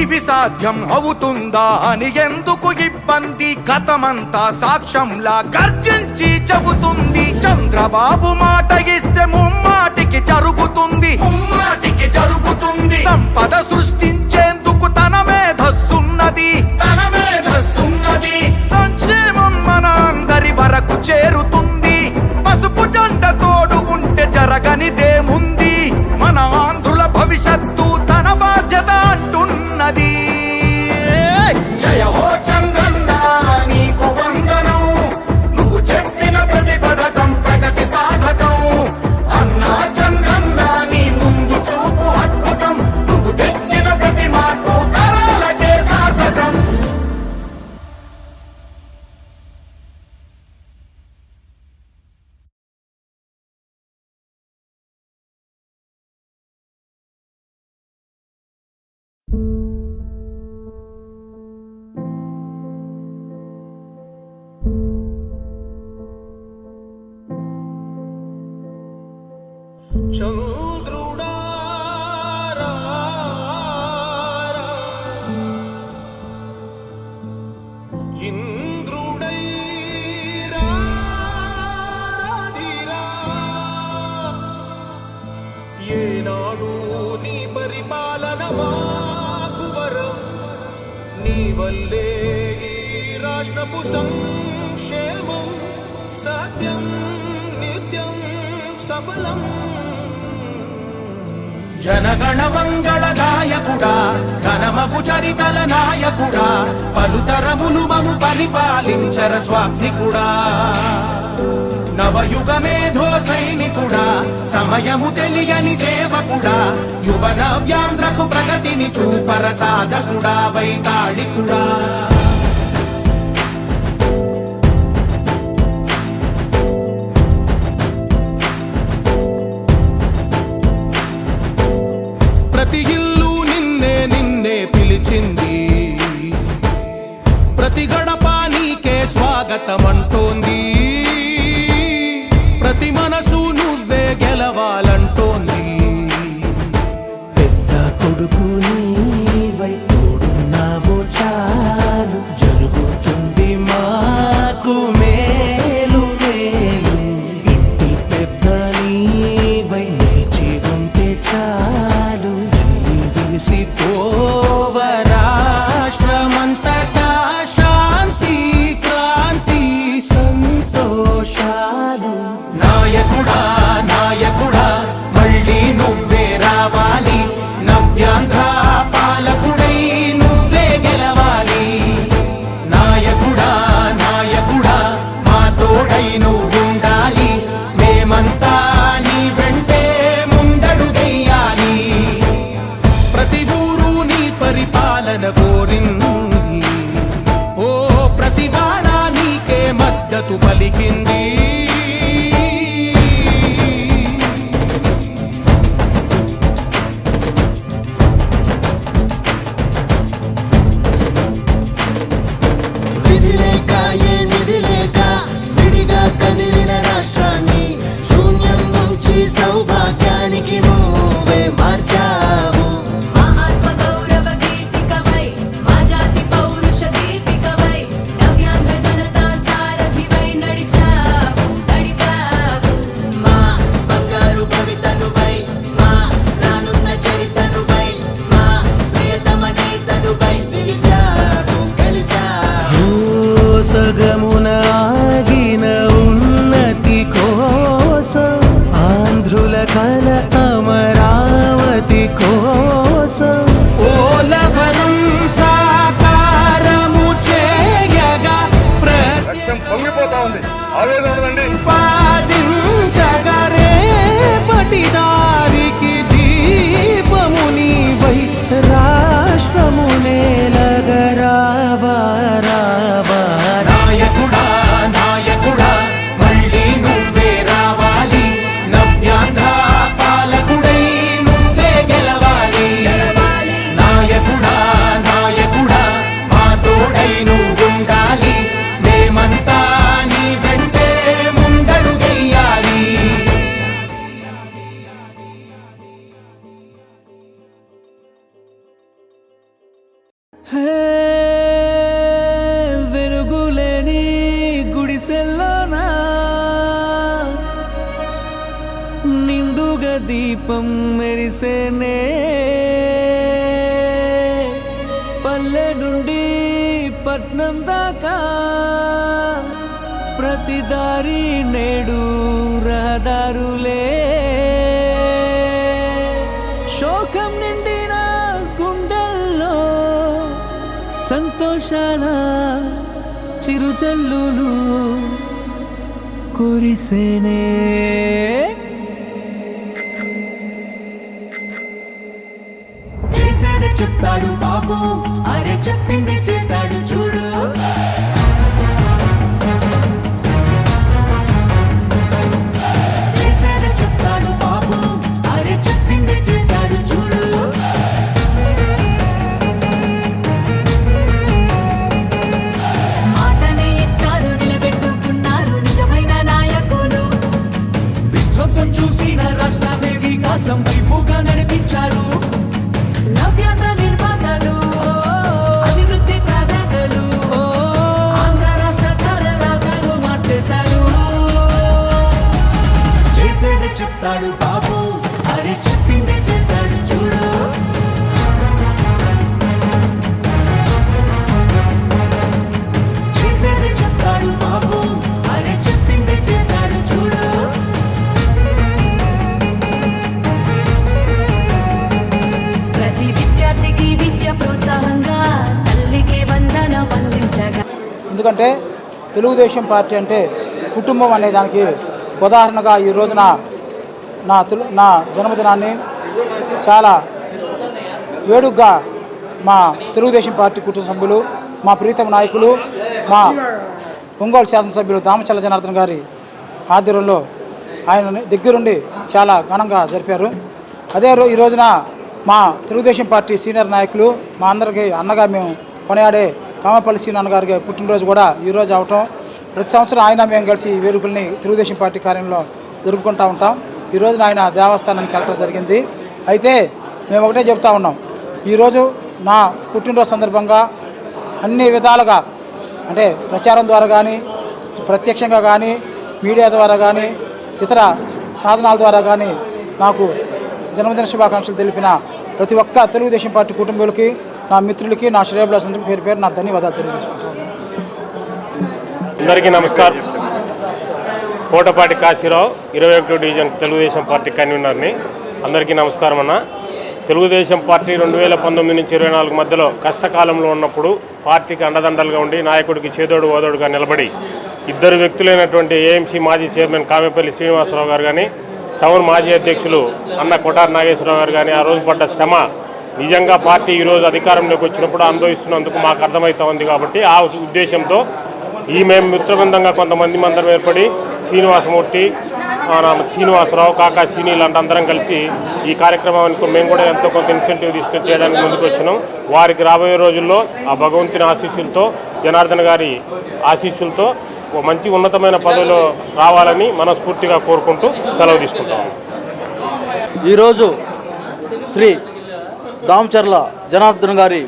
ఇవి సాధ్యం అవుతుందా అని ఎందుకు ఇబ్బంది గతమంతా సాక్ష్యంలా గర్జించి చెబుతుంది చంద్రబాబు మాట ఇస్తే ముమ్మాటికి జరుగుతుంది సంపద సృష్టించేందుకు తన మేధస్సున్నది సంక్షేమం మన అందరి వరకు చేరుతుంది పసుపు జెండ తోడు ఉంటే జరగనిదేముంది మన ఆంధ్రుల భవిష్యత్తు తన బాధ్యత అంటున్నది జయ హో చంద్రన్న నీకు వందనం నువ్వు చెప్పిన ప్రతి పథకం ప్రగతి సాధకం అన్నా చంద్రన్న నీ ముందు చూపు అద్భుతం నువ్వు తెచ్చిన చంద్రుడా ఇంద్రుడై రాధిరా ఏనాడు నీ పరిపాలన మాకు వరం నీ వల్లే ఈ రాష్ట్రపు సంక్షేమం సత్యం నిత్యం సఫలం జనగణ మంగళ గాయకుడా ఘనమగు చరితల నాయకుడా పలుతరములు మము పరిపాలించర స్వామికుడా నవయుగ మేధో సైనికుడా సమయము తెలియని సేవకుడా యువ నవ్యాంధ్రకు ప్రగతిని చూపర సాధకుడా వైతాళికుడా ప్రతి ఇల్లు నిన్నే నిన్నే పిలిచింది ప్రతి గడప నీకే స్వాగతమంటోంది ప్రతి మనసు నువ్వే గెలవాలంటోంది పెద్ద కొడుకు నీవై తోడున్నావు చాలు జరుగుతుంది మాకు మేలు మేలు ఇంటి పెద్ద నీవై నిలిచి ఉంటే చాలు విలిసి తోవ రాష్ట్రమంతటా శాంతి క్రాంతి సంతోషాలు నాయకుడా నాయకుడా మళ్ళీ నువ్వే రావాలి నవ్యాంధ్ర పాలకుడై నువ్వే గెలవాలి నాయకుడా నాయకుడా మా తోడై నువ్వుండాలి మేమంతా నీ వెంటే ముందడుగెయ్యాలి ప్రతి ఊరు నీ పరిపాలన కోరింది ఓ ప్రతివాడ నీకే మద్దతు పలికింది విధి లేక ఏ నిధి లేక విడిగా కదిలిన రాష్ట్రాన్ని శూన్యం నుంచి సౌభాగ్యానికి నువ్వే మార్చావు ఆత్మ గౌరవ గీతికవై మా జాతి పౌరుష దీపికవై నవ్యాంధ్ర జనతా సారథివై నడిచావు నడిపావు మా బంగారు భవితనువై మా రానున్న చరితనువై మా ప్రియతమ నేతనువై పిలిచావు గెలిచావు సగమున ఆగిన ఉన్నతి కోసం ఆంధ్రుల కల అమరావతి కోసం ఓలవరం సాకారము చేయగా ప్రతిపాదించగరే పటిదారికి దీపము నీవై రాష్ట్రము నేలగరావా రావా నాయకుడా నాయకుడా మళ్ళీ నువ్వే రావాలి నవ్యాంధ్ర పాలకుడై నువ్వే గెలవాలి నాయకుడా నాయకుడా మా తోడై నువ్వుండాలి మేమంతా నీ వెంటే ముందడుగెయ్యాలి వెలుగులేని గుడిసెల్లోనా నిండుగా దీపం మెరిసేనే పల్లె నుండి పట్నం దాకా ప్రతి దారి నేడు రహదారులే శోకం నిండిన గుండెల్లో సంతోషాల చిరుజల్లులు కురిసేనే చేసేది చెప్తాడు బాబు అరే చెప్పింది చేశాడు చూడు చేసేది చెప్తాడు బాబు అరే చెప్పింది చేశాడు చూడు చూసిన రాష్ట్రాన్ని వికాసం వైపుగా నడిపించారు. నవ్యాంధ్ర నిర్మాతలు, అభివృద్ధి ప్రదాతలు, ఆంధ్ర రాష్ట్ర తలరాతలు మార్చేశారు. చేసేది చెప్తాడు బాబు, అరే చెప్పిందే చేశాడు చూడు. చేసేది చెప్తాడు బాబు, అరే చెప్పిందే చేశాడు చూడు. ప్రతి విద్యార్థికి విద్య ప్రోత్సాహంగా తల్లికి వందనం అందించగా. ఎందుకంటే తెలుగుదేశం పార్టీ అంటే కుటుంబం అనే దానికి ఉదాహరణగా ఈ రోజున నా జన్మదినాన్ని చాలా వేడుగ్గా మా తెలుగుదేశం పార్టీ కుటుంబ సభ్యులు, మా ప్రీతమ నాయకులు, మా ఒంగోలు శాసనసభ్యులు దామచల్ల జనార్దన్ గారి ఆధ్వర్యంలో ఆయన దగ్గరుండి చాలా ఘనంగా జరిపారు. అదే ఈ రోజున మా తెలుగుదేశం పార్టీ సీనియర్ నాయకులు, మా అందరికీ అన్నగా మేము కొనియాడే కామపల్లి సీనన్న గారికి పుట్టినరోజు కూడా ఈరోజు అవటం, ప్రతి సంవత్సరం ఆయన మేము కలిసి ఈ వేడుకల్ని తెలుగుదేశం పార్టీ కార్యంలో జరుపుకుంటూ ఉంటాం. ఈ రోజున ఆయన దేవస్థానానికి వెళ్ళడం జరిగింది. అయితే మేము ఒకటే చెప్తా ఉన్నాం, ఈరోజు నా పుట్టినరోజు సందర్భంగా అన్ని విధాలుగా అంటే ప్రచారం ద్వారా కానీ, ప్రత్యక్షంగా కానీ, మీడియా ద్వారా కానీ, ఇతర సాధనాల ద్వారా కానీ నాకు జన్మదిన శుభాకాంక్షలు తెలిపిన ప్రతి ఒక్క తెలుగుదేశం పార్టీ కుటుంబీకులకి, నా మిత్రులకి, నా శ్రేయభిలాషులకి పేరు పేరు నా ధన్యవాదాలు తెలియజేసుకుంటాను. అందరికీ నమస్కారం. కోటపాటి కాశీరావు, 21వ డివిజన్ తెలుగుదేశం పార్టీ కన్వీనర్ని. అందరికీ నమస్కారం అన్న. తెలుగుదేశం పార్టీ 2019 నుంచి 24 మధ్యలో కష్టకాలంలో ఉన్నప్పుడు పార్టీకి అండదండలుగా ఉండి నాయకుడికి చేదోడు ఓదోడుగా నిలబడి ఇద్దరు వ్యక్తులైనటువంటి ఏఎంసీ మాజీ చైర్మన్ కామేపల్లి శ్రీనివాసరావు గారు కానీ, టౌన్ మాజీ అధ్యక్షులు అన్న కొటారి నాగేశ్వరరావు గారు కానీ ఆ రోజు పడ్డ శ్రమ నిజంగా పార్టీ ఈరోజు అధికారంలోకి వచ్చినప్పుడు అనుభవిస్తున్నందుకు మాకు అర్థమవుతా ఉంది. కాబట్టి ఆ ఉద్దేశంతో మేము మిత్రబృందంగా కొంతమంది అందరం ఏర్పడి శ్రీనివాసమూర్తి, శ్రీనివాసరావు, కాకా శ్రీని ఇలాంటి అందరం కలిసి ఈ కార్యక్రమానికి మేము కూడా ఎంతో కొంత ఇన్సెంటివ్ తీసుకొని చేయడానికి ముందుకు వచ్చినాం. వారికి రాబోయే రోజుల్లో ఆ భగవంతుని ఆశీస్సులతో, జనార్దన్ గారి ఆశీస్సులతో మంచి ఉన్నతమైన పదవిలో రావాలని మనస్ఫూర్తిగా కోరుకుంటూ సెలవు తీసుకుంటాం. ఈరోజు శ్రీ దామచర్ల జనార్దన్ గారి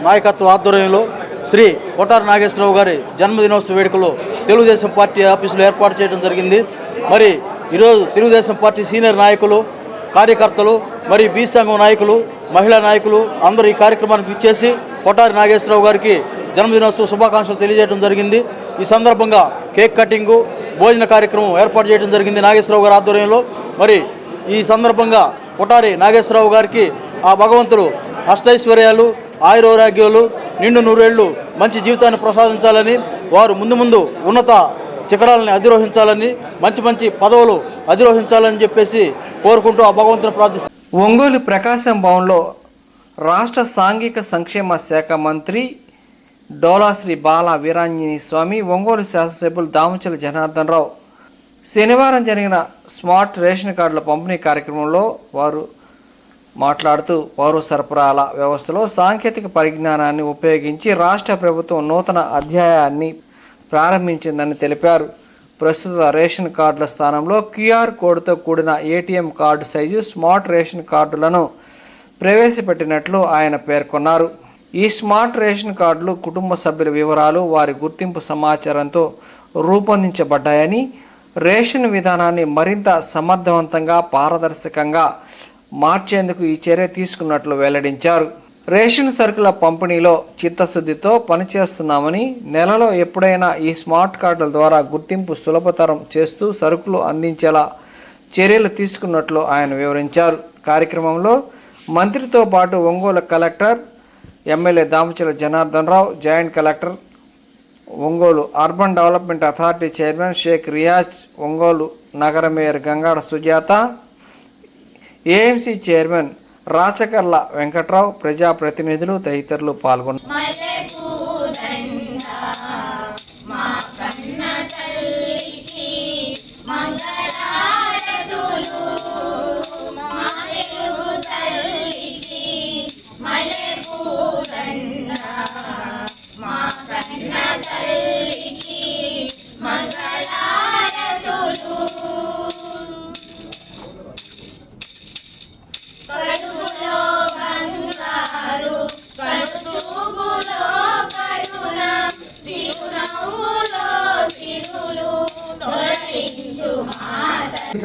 నాయకత్వ ఆధ్వర్యంలో శ్రీ కొటారి నాగేశ్వరరావు గారి జన్మదినోత్సవ వేడుకలు తెలుగుదేశం పార్టీ ఆఫీసులో ఏర్పాటు చేయడం జరిగింది. మరి ఈరోజు తెలుగుదేశం పార్టీ సీనియర్ నాయకులు, కార్యకర్తలు, మరి బీ సంఘం నాయకులు, మహిళా నాయకులు అందరూ ఈ కార్యక్రమానికి ఇచ్చేసి కొటారి నాగేశ్వరరావు గారికి జన్మదినోత్సవ శుభాకాంక్షలు తెలియజేయడం జరిగింది. ఈ సందర్భంగా కేక్ కటింగు, భోజన కార్యక్రమం ఏర్పాటు చేయడం జరిగింది నాగేశ్వరరావు గారి ఆధ్వర్యంలో. మరి ఈ సందర్భంగా కొటారి నాగేశ్వరరావు గారికి ఆ భగవంతుడు అష్టైశ్వర్యాలు, ఆయురారోగ్యాలు, నిండు నూరేళ్లు మంచి జీవితాన్ని ప్రసాదించాలని, వారు ముందు ఉన్నత శిఖరాలని అధిరోహించాలని, మంచి మంచి పదవులు అధిరోహించాలని చెప్పేసి కోరుకుంటూ ఆ భగవంతుని ప్రార్థిస్తారు. ఒంగోలు ప్రకాశం భవన్లో రాష్ట్ర సాంఘిక సంక్షేమ శాఖ మంత్రి డోలాశ్రీ బాల వీరాంజనేయ స్వామి, ఒంగోలు శాసనసభ్యులు దామచల్ల జనార్దన్ రావు శనివారం జరిగిన స్మార్ట్ రేషన్ కార్డుల పంపిణీ కార్యక్రమంలో వారు మాట్లాడుతూ పౌర సరఫరాల వ్యవస్థలో సాంకేతిక పరిజ్ఞానాన్ని ఉపయోగించి రాష్ట్ర ప్రభుత్వం నూతన అధ్యాయాన్ని ప్రారంభించిందని తెలిపారు. ప్రస్తుత రేషన్ కార్డుల స్థానంలో క్యూఆర్ కోడ్తో కూడిన ATM card size smart ration కార్డులను ప్రవేశపెట్టినట్లు ఆయన పేర్కొన్నారు. ఈ స్మార్ట్ రేషన్ కార్డులు కుటుంబ సభ్యుల వివరాలు, వారి గుర్తింపు సమాచారంతో రూపొందించబడ్డాయని, రేషన్ విధానాన్ని మరింత సమర్థవంతంగా, పారదర్శకంగా మార్చేందుకు ఈ చర్య తీసుకున్నట్లు వెల్లడించారు. రేషన్ సరుకుల పంపిణీలో చిత్తశుద్ధితో పనిచేస్తున్నామని, నెలలో ఎప్పుడైనా ఈ స్మార్ట్ కార్డుల ద్వారా గుర్తింపు సులభతరం చేస్తూ సరుకులు అందించేలా చర్యలు తీసుకున్నట్లు ఆయన వివరించారు. కార్యక్రమంలో మంత్రితో పాటు Ongole collector, MLA Damacharla Janardhan Rao, joint collector, Ongole urban development authority chairman Sheikh Riyaz, Ongole నగర mayor Gangada Sujatha, AMC chairman Rachakarla Venkatrao, ప్రజాప్రతినిధులు తదితరులు పాల్గొన్నారు.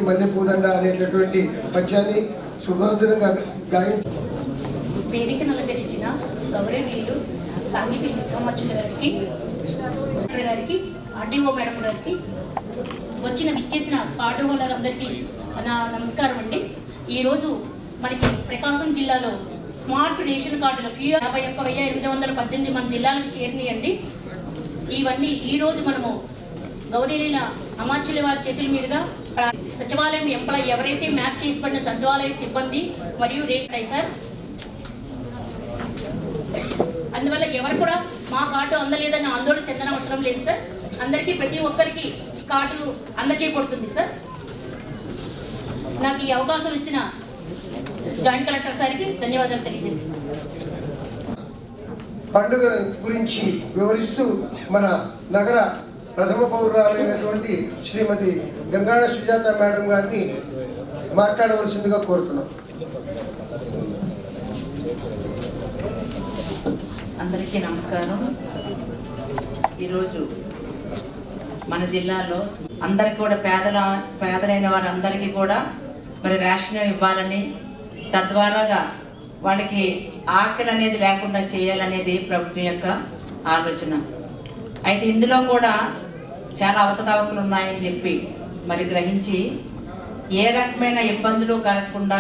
మల్లెపూదండ అనేటటువంటి పద్యాన్ని సుమధురంగా గాయించారు. వేదికను అలంకరించిన గౌరవనీయులు సాంఘిక విద్యామర్చుల గారికి ఆర్డీఓ మేడం గారికి వచ్చిన విచ్చేసిన ఆటో వాళ్ళందరికీ నా నమస్కారం అండి. ఈరోజు మనకి ప్రకాశం జిల్లాలో స్మార్ట్ రేషన్ కార్డులు 51,818 మన జిల్లాలకు చేరినాయండి. ఇవన్నీ ఈరోజు మనము గౌరవనీయుల అమాత్యుల వారి చేతుల మీదుగా సచివాలయం ఎంప్లాయీ ఎవరైతే మ్యాప్ చేసి పడిన సచివాలయం సిబ్బంది మరియు రేషన్ అయ్యి సార్, అందువల్ల ఎవరు కూడా మా కార్డు అందలేదని ఆందోళన చెందన అవసరం లేదు సార్. అందరికీ ప్రతి ఒక్కరికి కార్డు అందజేయబడుతుంది సార్. నాకు ఈ అవకాశం ఇచ్చిన జాయింట్ కలెక్టర్ సార్కి ధన్యవాదాలు తెలియజేస్తున్నాను. పండుగ గురించి వివరిస్తూ మన నగర ప్రథమ పౌరురాలైనటువంటి శ్రీమతి గంగాడ సుజాత మేడం గారిని మాట్లాడవలసిందిగా కోరుతున్నాం. అందరికీ నమస్కారం. ఈరోజు మన జిల్లాలో అందరికీ కూడా పేదలైన వారందరికీ కూడా మరి రేషన్ ఇవ్వాలని, తద్వారాగా వాళ్ళకి ఆకలి అనేది లేకుండా చేయాలనేది ప్రభుత్వం యొక్క ఆలోచన. అయితే ఇందులో కూడా చాలా అవకతవకలు ఉన్నాయని చెప్పి మరి గ్రహించి ఏ రకమైన ఇబ్బందులు కలగకుండా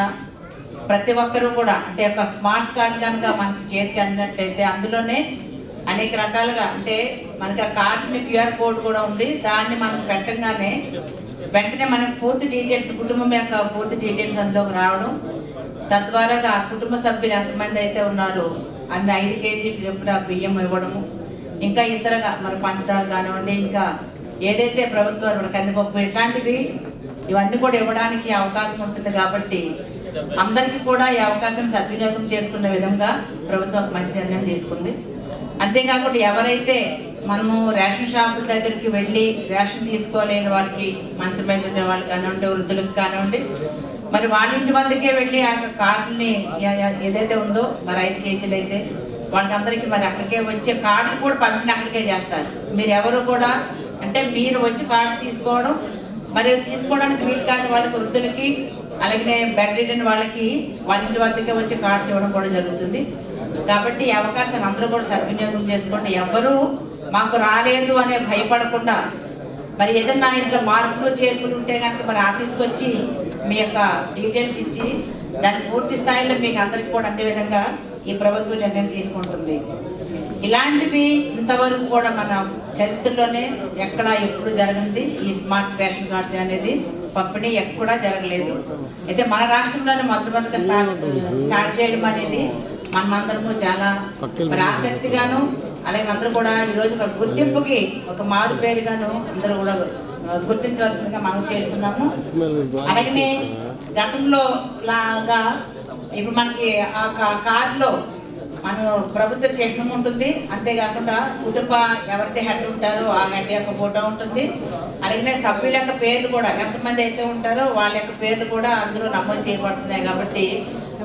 ప్రతి ఒక్కరూ కూడా అంటే ఒక స్మార్ట్ కార్డ్ కనుక మనకి చేతికి అందినట్లయితే అందులోనే అనేక రకాలుగా అంటే మనకి ఆ కార్డుని క్యూఆర్ కోడ్ కూడా ఉంది. దాన్ని మనం పెట్టగానే వెంటనే మనకు పూర్తి డీటెయిల్స్, కుటుంబం యొక్క పూర్తి డీటెయిల్స్ అందులోకి రావడం, తద్వారాగా కుటుంబ సభ్యులు ఎంతమంది అయితే ఉన్నారో అన్ని 5 కేజీలు చొప్పున బియ్యం ఇవ్వడము, ఇంకా ఇతరగా మన పంచదార కానివ్వండి, ఇంకా ఏదైతే ప్రభుత్వాలు కందిపప్పు ఇట్లాంటివి ఇవన్నీ కూడా ఇవ్వడానికి అవకాశం ఉంటుంది. కాబట్టి అందరికీ కూడా ఈ అవకాశం సద్వినియోగం చేసుకునే విధంగా ప్రభుత్వం మంచి నిర్ణయం తీసుకుంది. అంతేకాకుండా ఎవరైతే మనము రేషన్ షాపుల దగ్గరికి వెళ్ళి రేషన్ తీసుకోలేని వాళ్ళకి, మంచం మీద ఉండే వాళ్ళకి కానివ్వండి, వృద్ధులకు కానివ్వండి, మరి వాళ్ళ ఇంటి వద్దకే వెళ్ళి ఆ కార్డుని ఏదైతే ఉందో మరి 5 కేజీలు అయితే వాళ్ళకందరికీ మరి అక్కడికే వచ్చే కార్డులు కూడా పంపిణీ అక్కడికే చేస్తారు. మీరు ఎవరు కూడా అంటే మీరు వచ్చి కార్డ్స్ తీసుకోవడం, మరి తీసుకోవడానికి వీలు కాని వాళ్ళకి, వృద్ధులకి, అలాగే బెడ్ రిటర్న్ వాళ్ళకి వాళ్ళ ఇంటి వద్దకే వచ్చి కార్డ్స్ ఇవ్వడం కూడా జరుగుతుంది. కాబట్టి ఈ అవకాశాన్ని అందరూ కూడా సద్వినియోగం చేసుకోండి. ఎవరు మాకు రాలేదు అనే భయపడకుండా మరి ఏదన్నా ఇంట్లో మార్పులు చేర్పులు ఉంటే కనుక మరి ఆఫీస్కి వచ్చి మీ యొక్క డీటెయిల్స్ ఇచ్చి దాన్ని పూర్తి స్థాయిలో మీకు అందరికీ కూడా అందే విధంగా ఈ ప్రభుత్వం నిర్ణయం తీసుకుంటుంది. ఇలాంటివి ఇంతవరకు కూడా మన చరిత్రలోనే ఎక్కడ ఎప్పుడు జరగంది ఈ స్మార్ట్ రేషన్ కార్డ్స్ అనేది పంపిణీ ఎక్కడా జరగలేదు. అయితే మన రాష్ట్రంలోనే మొట్టమొదటిగా స్టార్ట్ చేయడం అనేది మనమందరము చాలా మరి ఆసక్తిగాను, అలాగే అందరూ కూడా ఈరోజు ఒక గుర్తింపుకి ఒక మారు పేరుగాను అందరూ కూడా గుర్తించవలసిందిగా మనం చేస్తున్నాము. అలాగే గతంలో లాగా ఇప్పుడు మనకి ఆ కార్డులో మన ప్రభుత్వ చిహ్నం ఉంటుంది. అంతేకాకుండా కుటుంబ ఎవరైతే హెడ్ ఉంటారో ఆ హెడ్ యొక్క ఫోటో ఉంటుంది. అలాగే సభ్యుల యొక్క పేర్లు కూడా ఎంతమంది అయితే ఉంటారో వాళ్ళ యొక్క పేర్లు కూడా అందులో నమోదు చేయబడుతున్నాయి. కాబట్టి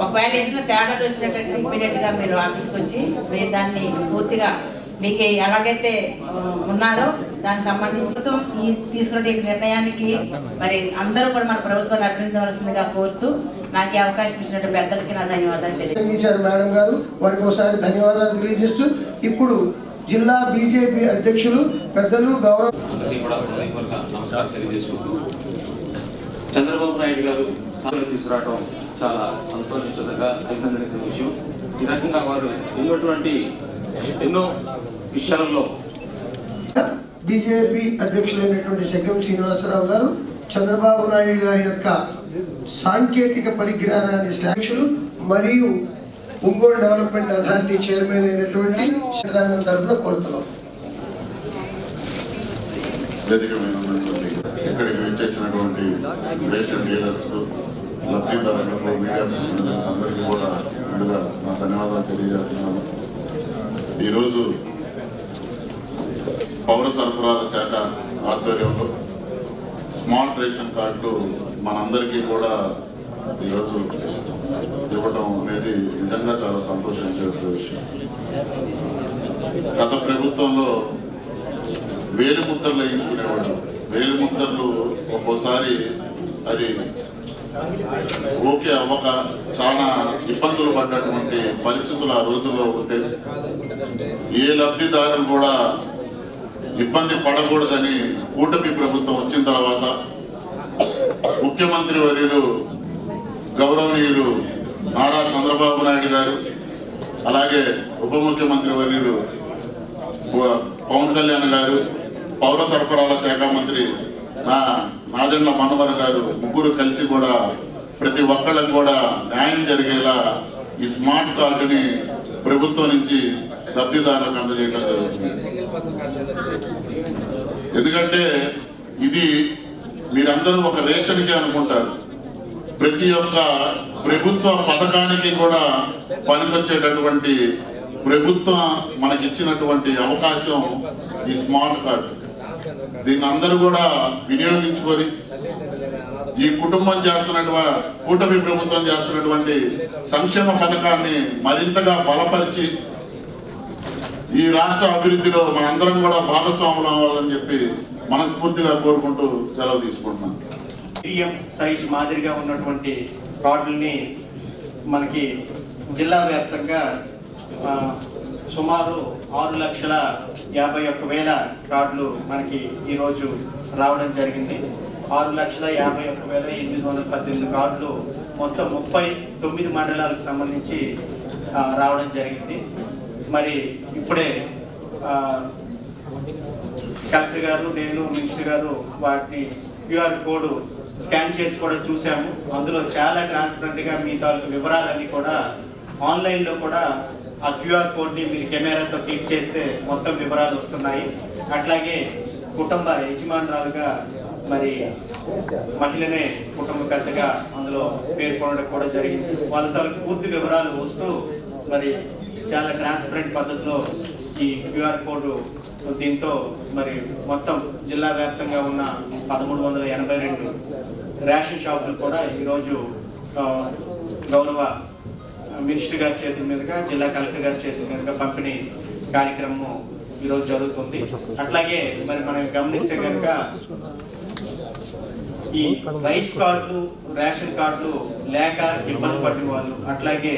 ఒకవేళ ఏదైనా తేడాలు వచ్చినట్టు ఇమీడియట్గా మీరు ఆఫీస్కి వచ్చి మీరు దాన్ని పూర్తిగా మీకు ఎలాగైతే ఉన్నారో దానికి సంబంధించి ఈ తీసుకునే నిర్ణయానికి మరి అందరూ కూడా మన ప్రభుత్వాన్ని అభినందించవలసిందిగా కోరుతూ నాకు ఈ అవకాశం ఇచ్చినట్టు పెద్దలకి నా ధన్యవాదాలు తెలియజేశారు మేడం గారు. వారికి ఒకసారి ధన్యవాదాలు తెలియజేస్తూ ఇప్పుడు జిల్లా బీజేపీ అధ్యక్షులు పెద్దలు గౌరవ చంద్రబాబు నాయుడు గారు తీసుకురావడం చాలా సంతోషించదగ్గ అభినందనీయ విషయం. ఈ రకంగా వారు ఎన్నో విషయాలలో బీజేపీ అధ్యక్షులైనటువంటి సెగ్గం శ్రీనివాసరావు గారు చంద్రబాబు నాయుడు గారి యొక్క సాంకేతిక పరిజ్ఞానాన్ని అధ్యక్షులు మరియు ఒంగోలు డెవలప్మెంట్ అథారిటీ చైర్మన్ అయినటువంటి శ్రీరంగం తరఫున కోరుతున్నాం. ఇక్కడికి వచ్చేసినటువంటి రేషన్ డీలర్స్కు, లబ్ధిదారులకు, మీడియా అందరికీ కూడా ముందుగా నా ధన్యవాదాలు తెలియజేస్తున్నాను. ఈరోజు పౌర సరఫరాల శాఖ ఆధ్వర్యంలో స్మార్ట్ రేషన్ కార్డులు మనందరికీ కూడా ఈరోజు ఇవ్వడం అనేది నిజంగా చాలా సంతోషించే విషయం. గత ప్రభుత్వంలో వేలిముద్రలు వేయించుకునేవాడు. వేలిముద్రలు ఒక్కోసారి అది ఓకే అవ్వక చాలా ఇబ్బందులు పడ్డటువంటి పరిస్థితులు ఆ రోజుల్లో ఉంటే ఏ లబ్ధిదారులు కూడా ఇబ్బంది పడకూడదని కూటమి ప్రభుత్వం వచ్చిన తర్వాత ముఖ్యమంత్రి వర్యులు గౌరవనీయులు నారా చంద్రబాబు నాయుడు గారు, అలాగే ఉప ముఖ్యమంత్రి వర్యులు పవన్ కళ్యాణ్ గారు, పౌర సరఫరాల శాఖ మంత్రి నాదెండ్ల మనోహర్ గారు ముగ్గురు కలిసి కూడా ప్రతి ఒక్కళ్ళకి కూడా న్యాయం జరిగేలా ఈ స్మార్ట్ కార్డుని ప్రభుత్వం నుంచి లబ్ధిదారులకు అందజేయడం జరుగుతుంది. ఎందుకంటే ఇది మీరందరూ ఒక రేషన్కి అనుకుంటారు, ప్రతి ఒక్క ప్రభుత్వ పథకానికి కూడా పనికొచ్చేటటువంటి ప్రభుత్వం మనకిచ్చినటువంటి అవకాశం ఈ స్మార్ట్ కార్డు. దీన్ని అందరూ కూడా వినియోగించుకొని ఈ కుటుంబం చేస్తున్నటువంటి కూటమి ప్రభుత్వం చేస్తున్నటువంటి సంక్షేమ పథకాన్ని మరింతగా బలపరిచి ఈ రాష్ట్ర అభివృద్ధిలో మనందరం కూడా భాగస్వాములు అవ్వాలని చెప్పి మనస్ఫూర్తిగా కోరుకుంటూ సెలవు తీసుకుంటున్నాం. మీడియం సైజ్ మాదిరిగా ఉన్నటువంటి కార్డుల్ని మనకి జిల్లా వ్యాప్తంగా సుమారు 6,51,000 కార్డులు మనకి ఈరోజు రావడం జరిగింది. 6,51,818 కార్డులు మొత్తం 39 మండలాలకు సంబంధించి రావడం జరిగింది. మరి ఇప్పుడే కలెక్టర్ గారు, నేను, మినిస్టర్ గారు వాటిని QR కోడ్ స్కాన్ చేసి కూడా చూసాము. అందులో చాలా ట్రాన్స్పరెంట్గా మీ తాలూకు వివరాలన్నీ కూడా ఆన్లైన్లో కూడా ఆ QR కోడ్ని మీరు కెమెరాతో క్లిక్ చేస్తే మొత్తం వివరాలు వస్తున్నాయి. అట్లాగే కుటుంబ యజమానురాలుగా మరి మహిళనే కుటుంబ పెద్దగా అందులో పేర్కొనడం కూడా జరిగింది. వాళ్ళ తాలూకు పూర్తి వివరాలు వస్తూ మరి చాలా ట్రాన్స్పరెంట్ పద్ధతిలో ఈ QR కోడ్ దీంతో మరి మొత్తం జిల్లా వ్యాప్తంగా ఉన్న 1382 రేషన్ షాపులు కూడా ఈరోజు గౌరవ మినిస్టర్ గారి చేతుల మీదుగా, జిల్లా కలెక్టర్ గారి చేతుల మీదుగా పంపిణీ కార్యక్రమం ఈరోజు జరుగుతుంది. అట్లాగే మరి మనం గమనిస్తే కనుక ఈ రైస్ కార్డులు, రేషన్ కార్డులు లేక ఇబ్బంది పడిన వాళ్ళు, అట్లాగే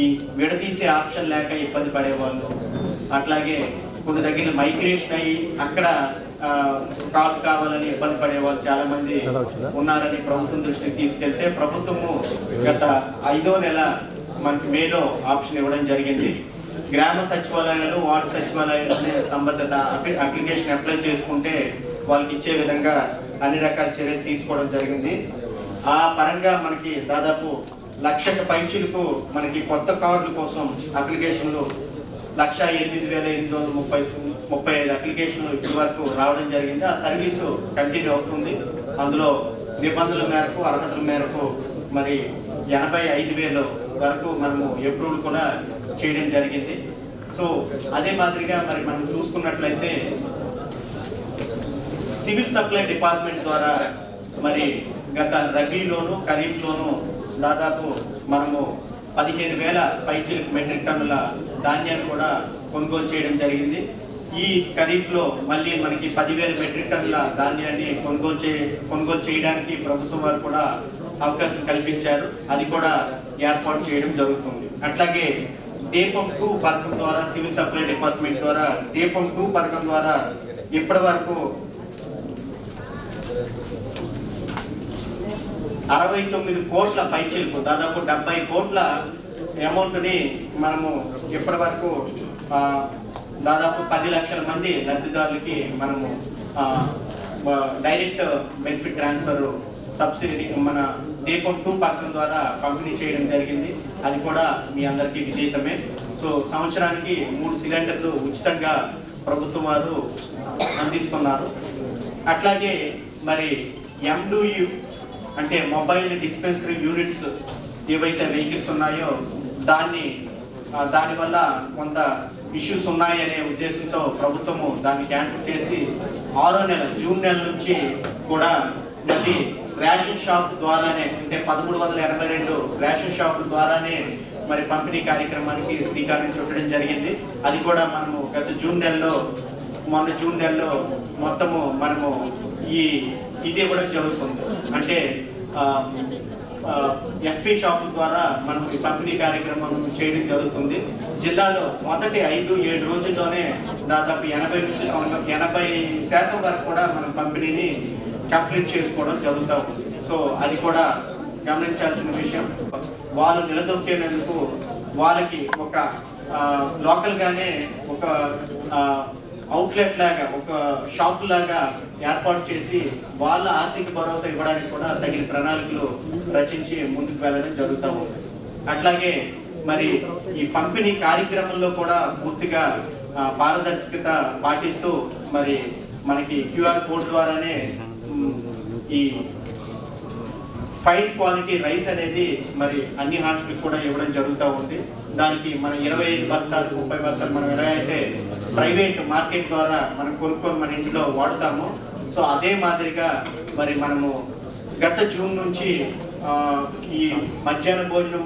ఈ విడదీసే ఆప్షన్ లేక ఇబ్బంది పడేవాళ్ళు, అట్లాగే కొన్ని దగ్గర మైగ్రేషన్ అయ్యి అక్కడ కార్డు కావాలని ఇబ్బంది పడేవాళ్ళు చాలా మంది ఉన్నారని ప్రభుత్వం దృష్టికి తీసుకెళ్తే ప్రభుత్వము గత 5వ నెల మనకి మేలో ఆప్షన్ ఇవ్వడం జరిగింది. గ్రామ సచివాలయాలు, వార్డు సచివాలయాలు సంబంధిత అప్లికేషన్ అప్లై చేసుకుంటే వాళ్ళకి ఇచ్చే విధంగా అన్ని రకాల చర్యలు తీసుకోవడం జరిగింది. ఆ పరంగా మనకి దాదాపు 1,00,000 పైచీలకు మనకి కొత్త కార్డుల కోసం అప్లికేషన్లు 1,08,835 అప్లికేషన్లు ఇప్పటి వరకు రావడం జరిగింది. ఆ సర్వీసు కంటిన్యూ అవుతుంది. అందులో నిబంధనల మేరకు, అర్హతల మేరకు మరి 85,000 వరకు మనము అప్రూవల్ కూడా చేయడం జరిగింది. సో అదే మాదిరిగా మరి మనం చూసుకున్నట్లయితే సివిల్ సప్లై డిపార్ట్మెంట్ ద్వారా మరి గత రబీలోను, ఖరీఫ్లోను దాదాపు మనము 15,000 పైచీలకు మెట్రిక్ టన్నుల ధాన్యాన్ని కూడా కొనుగోలు చేయడం జరిగింది. ఈ ఖరీఫ్లో మళ్ళీ మనకి 10,000 మెట్రిక్ టన్నుల ధాన్యాన్ని కొనుగోలు చేయడానికి ప్రభుత్వం వారు కూడా అవకాశం కల్పించారు. అది కూడా ఏర్పాటు చేయడం జరుగుతుంది. అట్లాగే దీపం 2 పథకం ద్వారా, సివిల్ సప్లై డిపార్ట్మెంట్ ద్వారా దీపం 2 పథకం ద్వారా ఇప్పటి వరకు 69 కోట్ల పైచీలకు దాదాపు 70 కోట్ల అమౌంట్ని మనము ఇప్పటి వరకు దాదాపు 10 లక్షల మంది లబ్ధిదారులకి మనము డైరెక్ట్ బెనిఫిట్ ట్రాన్స్ఫర్ సబ్సిడీ మన దీపం 2 పథకం ద్వారా పంపిణీ చేయడం జరిగింది. అది కూడా మీ అందరికీ విజేతమే. సో సంవత్సరానికి 3 సిలిండర్లు ఉచితంగా ప్రభుత్వం వారు అందిస్తున్నారు. అట్లాగే మరి MDU అంటే మొబైల్ డిస్పెన్సరీ యూనిట్స్ ఏవైతే వెహికల్స్ ఉన్నాయో దానివల్ల కొంత ఇష్యూస్ ఉన్నాయనే ఉద్దేశంతో ప్రభుత్వము దాన్ని క్యాన్సిల్ చేసి 6వ నెల జూన్ నెల నుంచి కూడా మళ్ళీ రేషన్ షాప్ ద్వారానే అంటే 1382 రేషన్ షాపుల ద్వారానే మరి పంపిణీ కార్యక్రమానికి శ్రీకారం చుట్టడం జరిగింది. అది కూడా మనము గత మొన్న జూన్ నెలలో మొత్తము మనము ఈ ఇది ఇవ్వడం జరుగుతుంది. అంటే ఎఫ్పి షాపుల ద్వారా మనం ఈ పంపిణీ కార్యక్రమం చేయడం జరుగుతుంది. జిల్లాలో మొదటి 5-7 రోజుల్లోనే దాదాపు 80% వరకు కూడా మనం పంపిణీని కంప్లీట్ చేసుకోవడం జరుగుతూ ఉంది. సో అది కూడా గమనించాల్సిన విషయం. వాళ్ళు నిలదొక్కేందుకు వాళ్ళకి ఒక లోకల్గానే ఒక అవుట్లెట్ లాగా, ఒక షాప్ లాగా ఏర్పాటు చేసి వాళ్ళ ఆర్థిక భరోసా ఇవ్వడానికి కూడా తగిన ప్రణాళికలు రచించి ముందుకు వెళ్ళడం జరుగుతూ ఉంది. అట్లాగే మరి ఈ పంపిణీ కార్యక్రమంలో కూడా పూర్తిగా పారదర్శకత పాటిస్తూ మరి మనకి QR కోడ్ ద్వారానే ఈ ఫైన్ క్వాలిటీ రైస్ అనేది మరి అన్ని హాస్పిటల్ కూడా ఇవ్వడం జరుగుతూ ఉంది. దానికి మనం 25 బస్తాలు 30 బస్తాలు మనం ఎలా అయితే ప్రైవేట్ మార్కెట్ ద్వారా మనం కొనుక్కొని మన ఇంట్లో వాడతామో, సో అదే మాదిరిగా మరి మనము గత జూన్ నుంచి ఈ మధ్యాహ్న భోజనం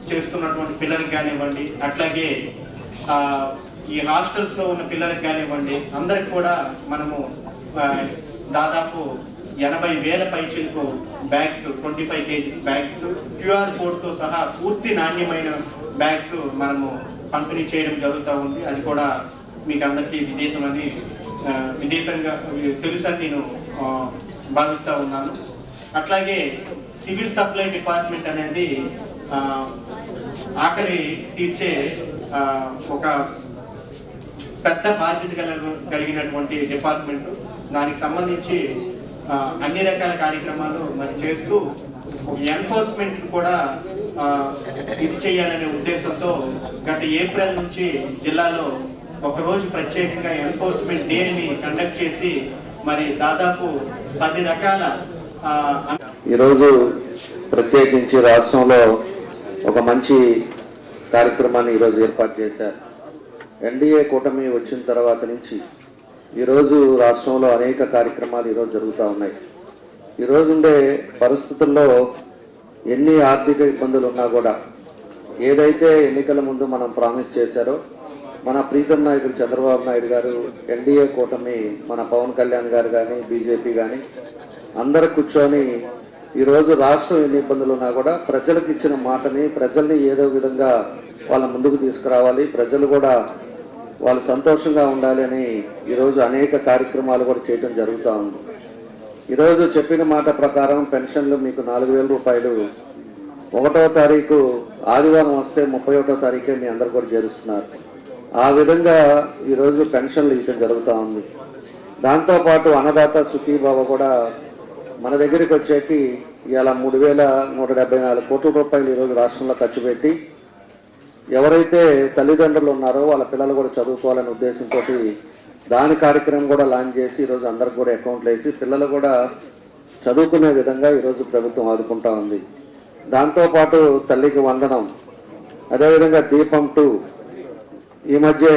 చేస్తున్నటువంటి పిల్లలకి కానివ్వండి, అట్లాగే ఈ హాస్టల్స్లో ఉన్న పిల్లలకి కానివ్వండి, అందరికి కూడా మనము దాదాపు 80,000 పైచిలకు బ్యాగ్స్, 25 kgs బ్యాగ్స్ QR కోడ్తో సహా పూర్తి నాణ్యమైన బ్యాగ్స్ మనము పంపిణీ చేయడం జరుగుతూ ఉంది. అది కూడా మీకు అందరికీ విధేతంగా తెలుసని నేను భావిస్తూ ఉన్నాను. అట్లాగే సివిల్ సప్లై డిపార్ట్మెంట్ అనేది ఆకలి తీర్చే ఒక పెద్ద బాధ్యత కలిగినటువంటి డిపార్ట్మెంట్. దానికి సంబంధించి అన్ని రకాల కార్యక్రమాలు మరి చేస్తూ ఎన్ఫోర్స్మెంట్ కూడా ఇది చేయాలనే ఉద్దేశంతో గత ఏప్రిల్ నుంచి జిల్లాలో ఒకరోజు ప్రత్యేకంగా ఎన్ఫోర్స్మెంట్ డేని కండక్ట్ చేసి మరి దాదాపు 10 రకాల ఈరోజు ప్రత్యేకించి రాష్ట్రంలో ఒక మంచి కార్యక్రమాన్ని ఈరోజు ఏర్పాటు చేశారు. ఎన్డీఏ కూటమి వచ్చిన తర్వాత నుంచి ఈరోజు రాష్ట్రంలో అనేక కార్యక్రమాలు ఈరోజు జరుగుతూ ఉన్నాయి. ఈరోజు ఉండే పరిస్థితుల్లో ఎన్ని ఆర్థిక ఇబ్బందులు ఉన్నా కూడా ఏదైతే ఎన్నికల ముందు మనం ప్రామిస్ చేశారో మన ప్రీతం నాయకులు చంద్రబాబు నాయుడు గారు, ఎన్డీఏ కూటమి మన పవన్ కళ్యాణ్ గారు కానీ, బీజేపీ కానీ అందరూ కూర్చొని ఈరోజు రాష్ట్రం ఎన్ని ఇబ్బందులు ఉన్నా కూడా ప్రజలకు ఇచ్చిన మాటని, ప్రజల్ని ఏదో విధంగా వాళ్ళ ముందుకు తీసుకురావాలి, ప్రజలు కూడా వాళ్ళు సంతోషంగా ఉండాలి అని ఈరోజు అనేక కార్యక్రమాలు కూడా చేయడం జరుగుతూ ఉంది. ఈరోజు చెప్పిన మాట ప్రకారం పెన్షన్లు మీకు 4,000 రూపాయలు 1వ తారీఖు ఆదివారం వస్తే 31వ తారీఖే మీ అందరు కూడా చేరుస్తున్నారు. ఆ విధంగా ఈరోజు పెన్షన్లు ఇవ్వడం జరుగుతూ ఉంది. దాంతోపాటు అన్నదాత సుఖీభావ కూడా మన దగ్గరికి వచ్చేకి ఇలా 3,174 కోట్ల రూపాయలు ఈరోజు రాష్ట్రంలో ఖర్చు పెట్టి ఎవరైతే తల్లిదండ్రులు ఉన్నారో వాళ్ళ పిల్లలు కూడా చదువుకోవాలనే ఉద్దేశంతో దాని కార్యక్రమం కూడా లాంచ్ చేసి ఈరోజు అందరికి కూడా అకౌంట్లు వేసి పిల్లలు కూడా చదువుకునే విధంగా ఈరోజు ప్రభుత్వం ఆదుకుంటా ఉంది. దాంతోపాటు తల్లికి వందనం, అదేవిధంగా దీపం 2, ఈ మధ్య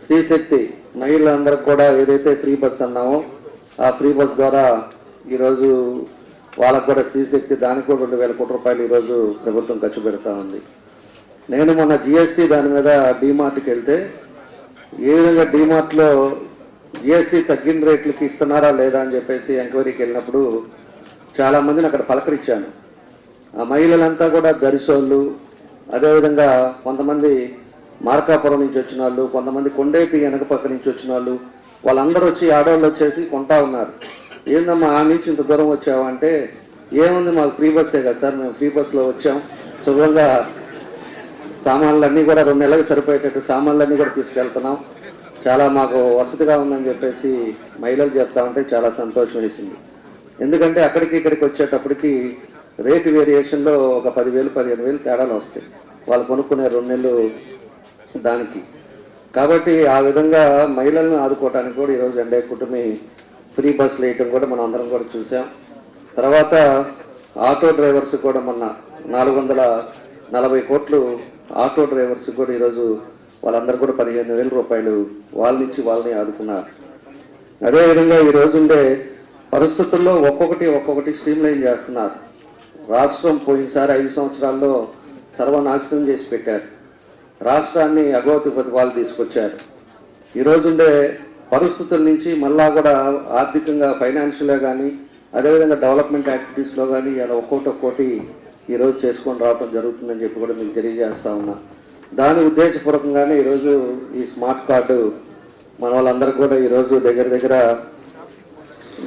శ్రీశక్తి మహిళలందరికి కూడా ఏదైతే ఫ్రీ బస్ అన్నామో ఆ ఫ్రీ బస్ ద్వారా ఈరోజు వాళ్ళకు కూడా శ్రీశక్తి దానికి కూడా 2,000 కోట్ల రూపాయలు ఈరోజు ప్రభుత్వం ఖర్చు పెడతా ఉంది. నేను మొన్న జిఎస్టీ దాని మీద డీమార్ట్కి వెళ్తే ఏ విధంగా డీమార్ట్లో జిఎస్టీ తగ్గిన రేట్లకి ఇస్తున్నారా లేదా అని చెప్పేసి ఎంక్వైరీకి వెళ్ళినప్పుడు చాలామందిని అక్కడ పలకరించాను. ఆ మహిళలంతా కూడా దరిసోళ్ళు, అదేవిధంగా కొంతమంది మార్కాపురం నుంచి వచ్చిన వాళ్ళు, కొంతమంది కొండేపి వెనక పక్క నుంచి వచ్చిన వాళ్ళు, వాళ్ళందరూ వచ్చి ఆడవాళ్ళు వచ్చేసి కొంటా ఉన్నారు. ఏందమ్మా ఆ నుంచి ఇంత దూరం వచ్చావంటే, ఏముంది మాకు ఫ్రీ బస్సే కదా సార్, మేము ఫ్రీ బస్లో వచ్చాం, శుభ్రంగా సామాన్లన్నీ కూడా 2 నెలలకు సరిపోయేటట్టు సామాన్లన్నీ కూడా తీసుకెళ్తున్నాం, చాలా మాకు వసతిగా ఉందని చెప్పేసి మహిళలు చెప్తా ఉంటే చాలా సంతోషం వేసింది. ఎందుకంటే అక్కడికి ఇక్కడికి వచ్చేటప్పటికి రేటు వేరియేషన్లో ఒక 10,000 15,000 తేడాలు వస్తాయి వాళ్ళు కొనుక్కునే 2 నెలలు దానికి. కాబట్టి ఆ విధంగా మహిళలను ఆదుకోవడానికి కూడా ఈరోజు ఎన్డీఏ కూటమి ఫ్రీ బస్సులు వేయటం కూడా మనం అందరం కూడా చూసాం. తర్వాత ఆటో డ్రైవర్స్ కూడా మొన్న 440 కోట్లు ఆటో డ్రైవర్స్ కూడా ఈరోజు వాళ్ళందరూ కూడా 15,000 రూపాయలు వాళ్ళ నుంచి వాళ్ళని ఆదుకున్నారు. అదేవిధంగా ఈరోజు ఉండే పరిస్థితుల్లో ఒక్కొక్కటి స్ట్రీమ్ లైన్ చేస్తున్నారు. రాష్ట్రం పోయినసారి 5 సంవత్సరాల్లో సర్వనాశనం చేసి పెట్టారు. రాష్ట్రాన్ని అగోతిపతి వాళ్ళు తీసుకొచ్చారు. ఈరోజు ఉండే పరిస్థితుల నుంచి మళ్ళా కూడా ఆర్థికంగా ఫైనాన్షియల్గా కానీ అదేవిధంగా డెవలప్మెంట్ యాక్టివిటీస్లో కానీ ఇలా ఒక్కొక్కటి ఈరోజు చేసుకొని రావడం జరుగుతుందని చెప్పి కూడా మీకు తెలియజేస్తా ఉన్నా. దాని ఉద్దేశపూర్వకంగానే ఈరోజు ఈ స్మార్ట్ కార్డు మన వాళ్ళందరికీ కూడా ఈరోజు దగ్గర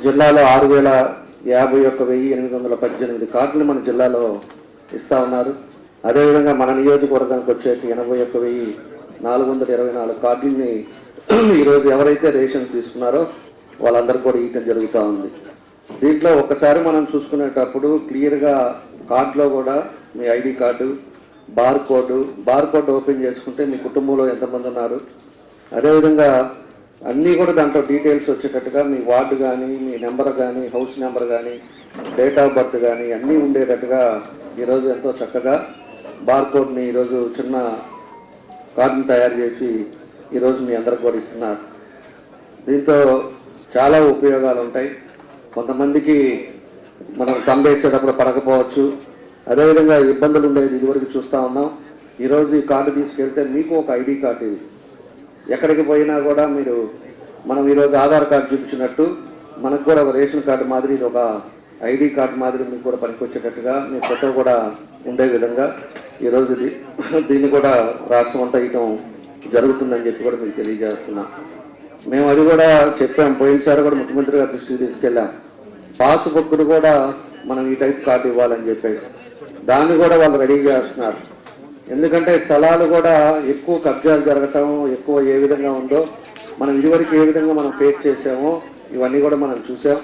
జిల్లాలో 6,51,818 కార్డులు మన జిల్లాలో ఇస్తూ ఉన్నారు. అదేవిధంగా మన నియోజకవర్గానికి వచ్చేసి 81,424 కార్డుల్ని ఈరోజు ఎవరైతే రేషన్స్ తీసుకున్నారో వాళ్ళందరికీ కూడా ఇవ్వటం జరుగుతూ ఉంది. దీంట్లో ఒకసారి మనం చూసుకునేటప్పుడు క్లియర్గా కార్డులో కూడా మీ ID card, bar code open చేసుకుంటే మీ కుటుంబంలో ఎంతమంది ఉన్నారు, అదేవిధంగా అన్నీ కూడా దాంట్లో డీటెయిల్స్ వచ్చేటట్టుగా మీ వార్డు కానీ, మీ నెంబర్ కానీ, హౌస్ నెంబర్ కానీ, డేట్ ఆఫ్ బర్త్ కానీ అన్నీ ఉండేటట్టుగా ఈరోజు ఎంతో చక్కగా బార్ కోడ్ని ఈరోజు చిన్న కార్డుని తయారు చేసి ఈరోజు మీ అందరికి కూడా ఇస్తున్నారు. దీంతో చాలా ఉపయోగాలు ఉంటాయి. కొంతమందికి మనం వేసేటప్పుడు పడకపోవచ్చు, అదేవిధంగా ఇబ్బందులు ఉండేది ఇదివరకు చూస్తూ ఉన్నాం. ఈరోజు ఈ కార్డు తీసుకెళ్తే మీకు ఒక ఐడి కార్డు, ఇది ఎక్కడికి పోయినా కూడా మనం ఈరోజు ఆధార్ కార్డు చూపించినట్టు మనకు కూడా ఒక రేషన్ కార్డు మాదిరి ఇది ఒక ఐడి కార్డు మాదిరి మీకు కూడా పనికొచ్చేటట్టుగా మీ ఫోటో కూడా ఉండే విధంగా ఈరోజు దీన్ని కూడా రాష్ట్రం అంతా ఇవ్వటం జరుగుతుందని చెప్పి కూడా మీకు తెలియజేస్తున్నా. మేము అది కూడా చెప్పాం, పోయినసారి కూడా ముఖ్యమంత్రి గారి దృష్టికి తీసుకెళ్ళాం. పాస్బుక్ను కూడా మనం ఈ టైప్ కార్డు ఇవ్వాలని చెప్పేసి దాన్ని కూడా వాళ్ళు రెడీ చేస్తున్నారు. ఎందుకంటే స్థలాలు కూడా ఎక్కువ కబ్జాలు జరగటం ఎక్కువ ఏ విధంగా ఉందో మనం ఇదివరకు ఏ విధంగా మనం ఫేస్ చేసామో ఇవన్నీ కూడా మనం చూసాం.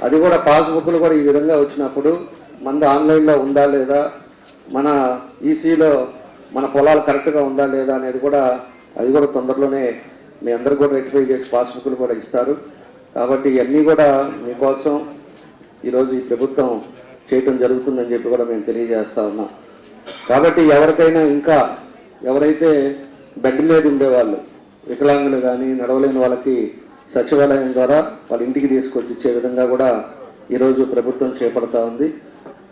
అది కూడా పాస్బుక్లు కూడా ఈ విధంగా వచ్చినప్పుడు మనది ఆన్లైన్లో ఉందా లేదా, మన ఈసీలో మన పొలాలు కరెక్ట్గా ఉందా లేదా అనేది కూడా అది కూడా తొందరలోనే మీ అందరూ కూడా రెక్టిఫై చేసి పాస్బుక్లు కూడా ఇస్తారు. కాబట్టి ఇవన్నీ కూడా మీకోసం ఈరోజు ఈ ప్రభుత్వం చేయటం జరుగుతుందని చెప్పి కూడా మేము తెలియజేస్తా ఉన్నాం. కాబట్టి ఎవరికైనా ఇంకా ఎవరైతే బెడ్ మీద ఉండేవాళ్ళు, వికలాంగులు కానీ నడవలేని వాళ్ళకి సచివాలయం ద్వారా వాళ్ళ ఇంటికి తీసుకొచ్చి ఇచ్చే విధంగా కూడా ఈరోజు ప్రభుత్వం చేపడతా ఉంది.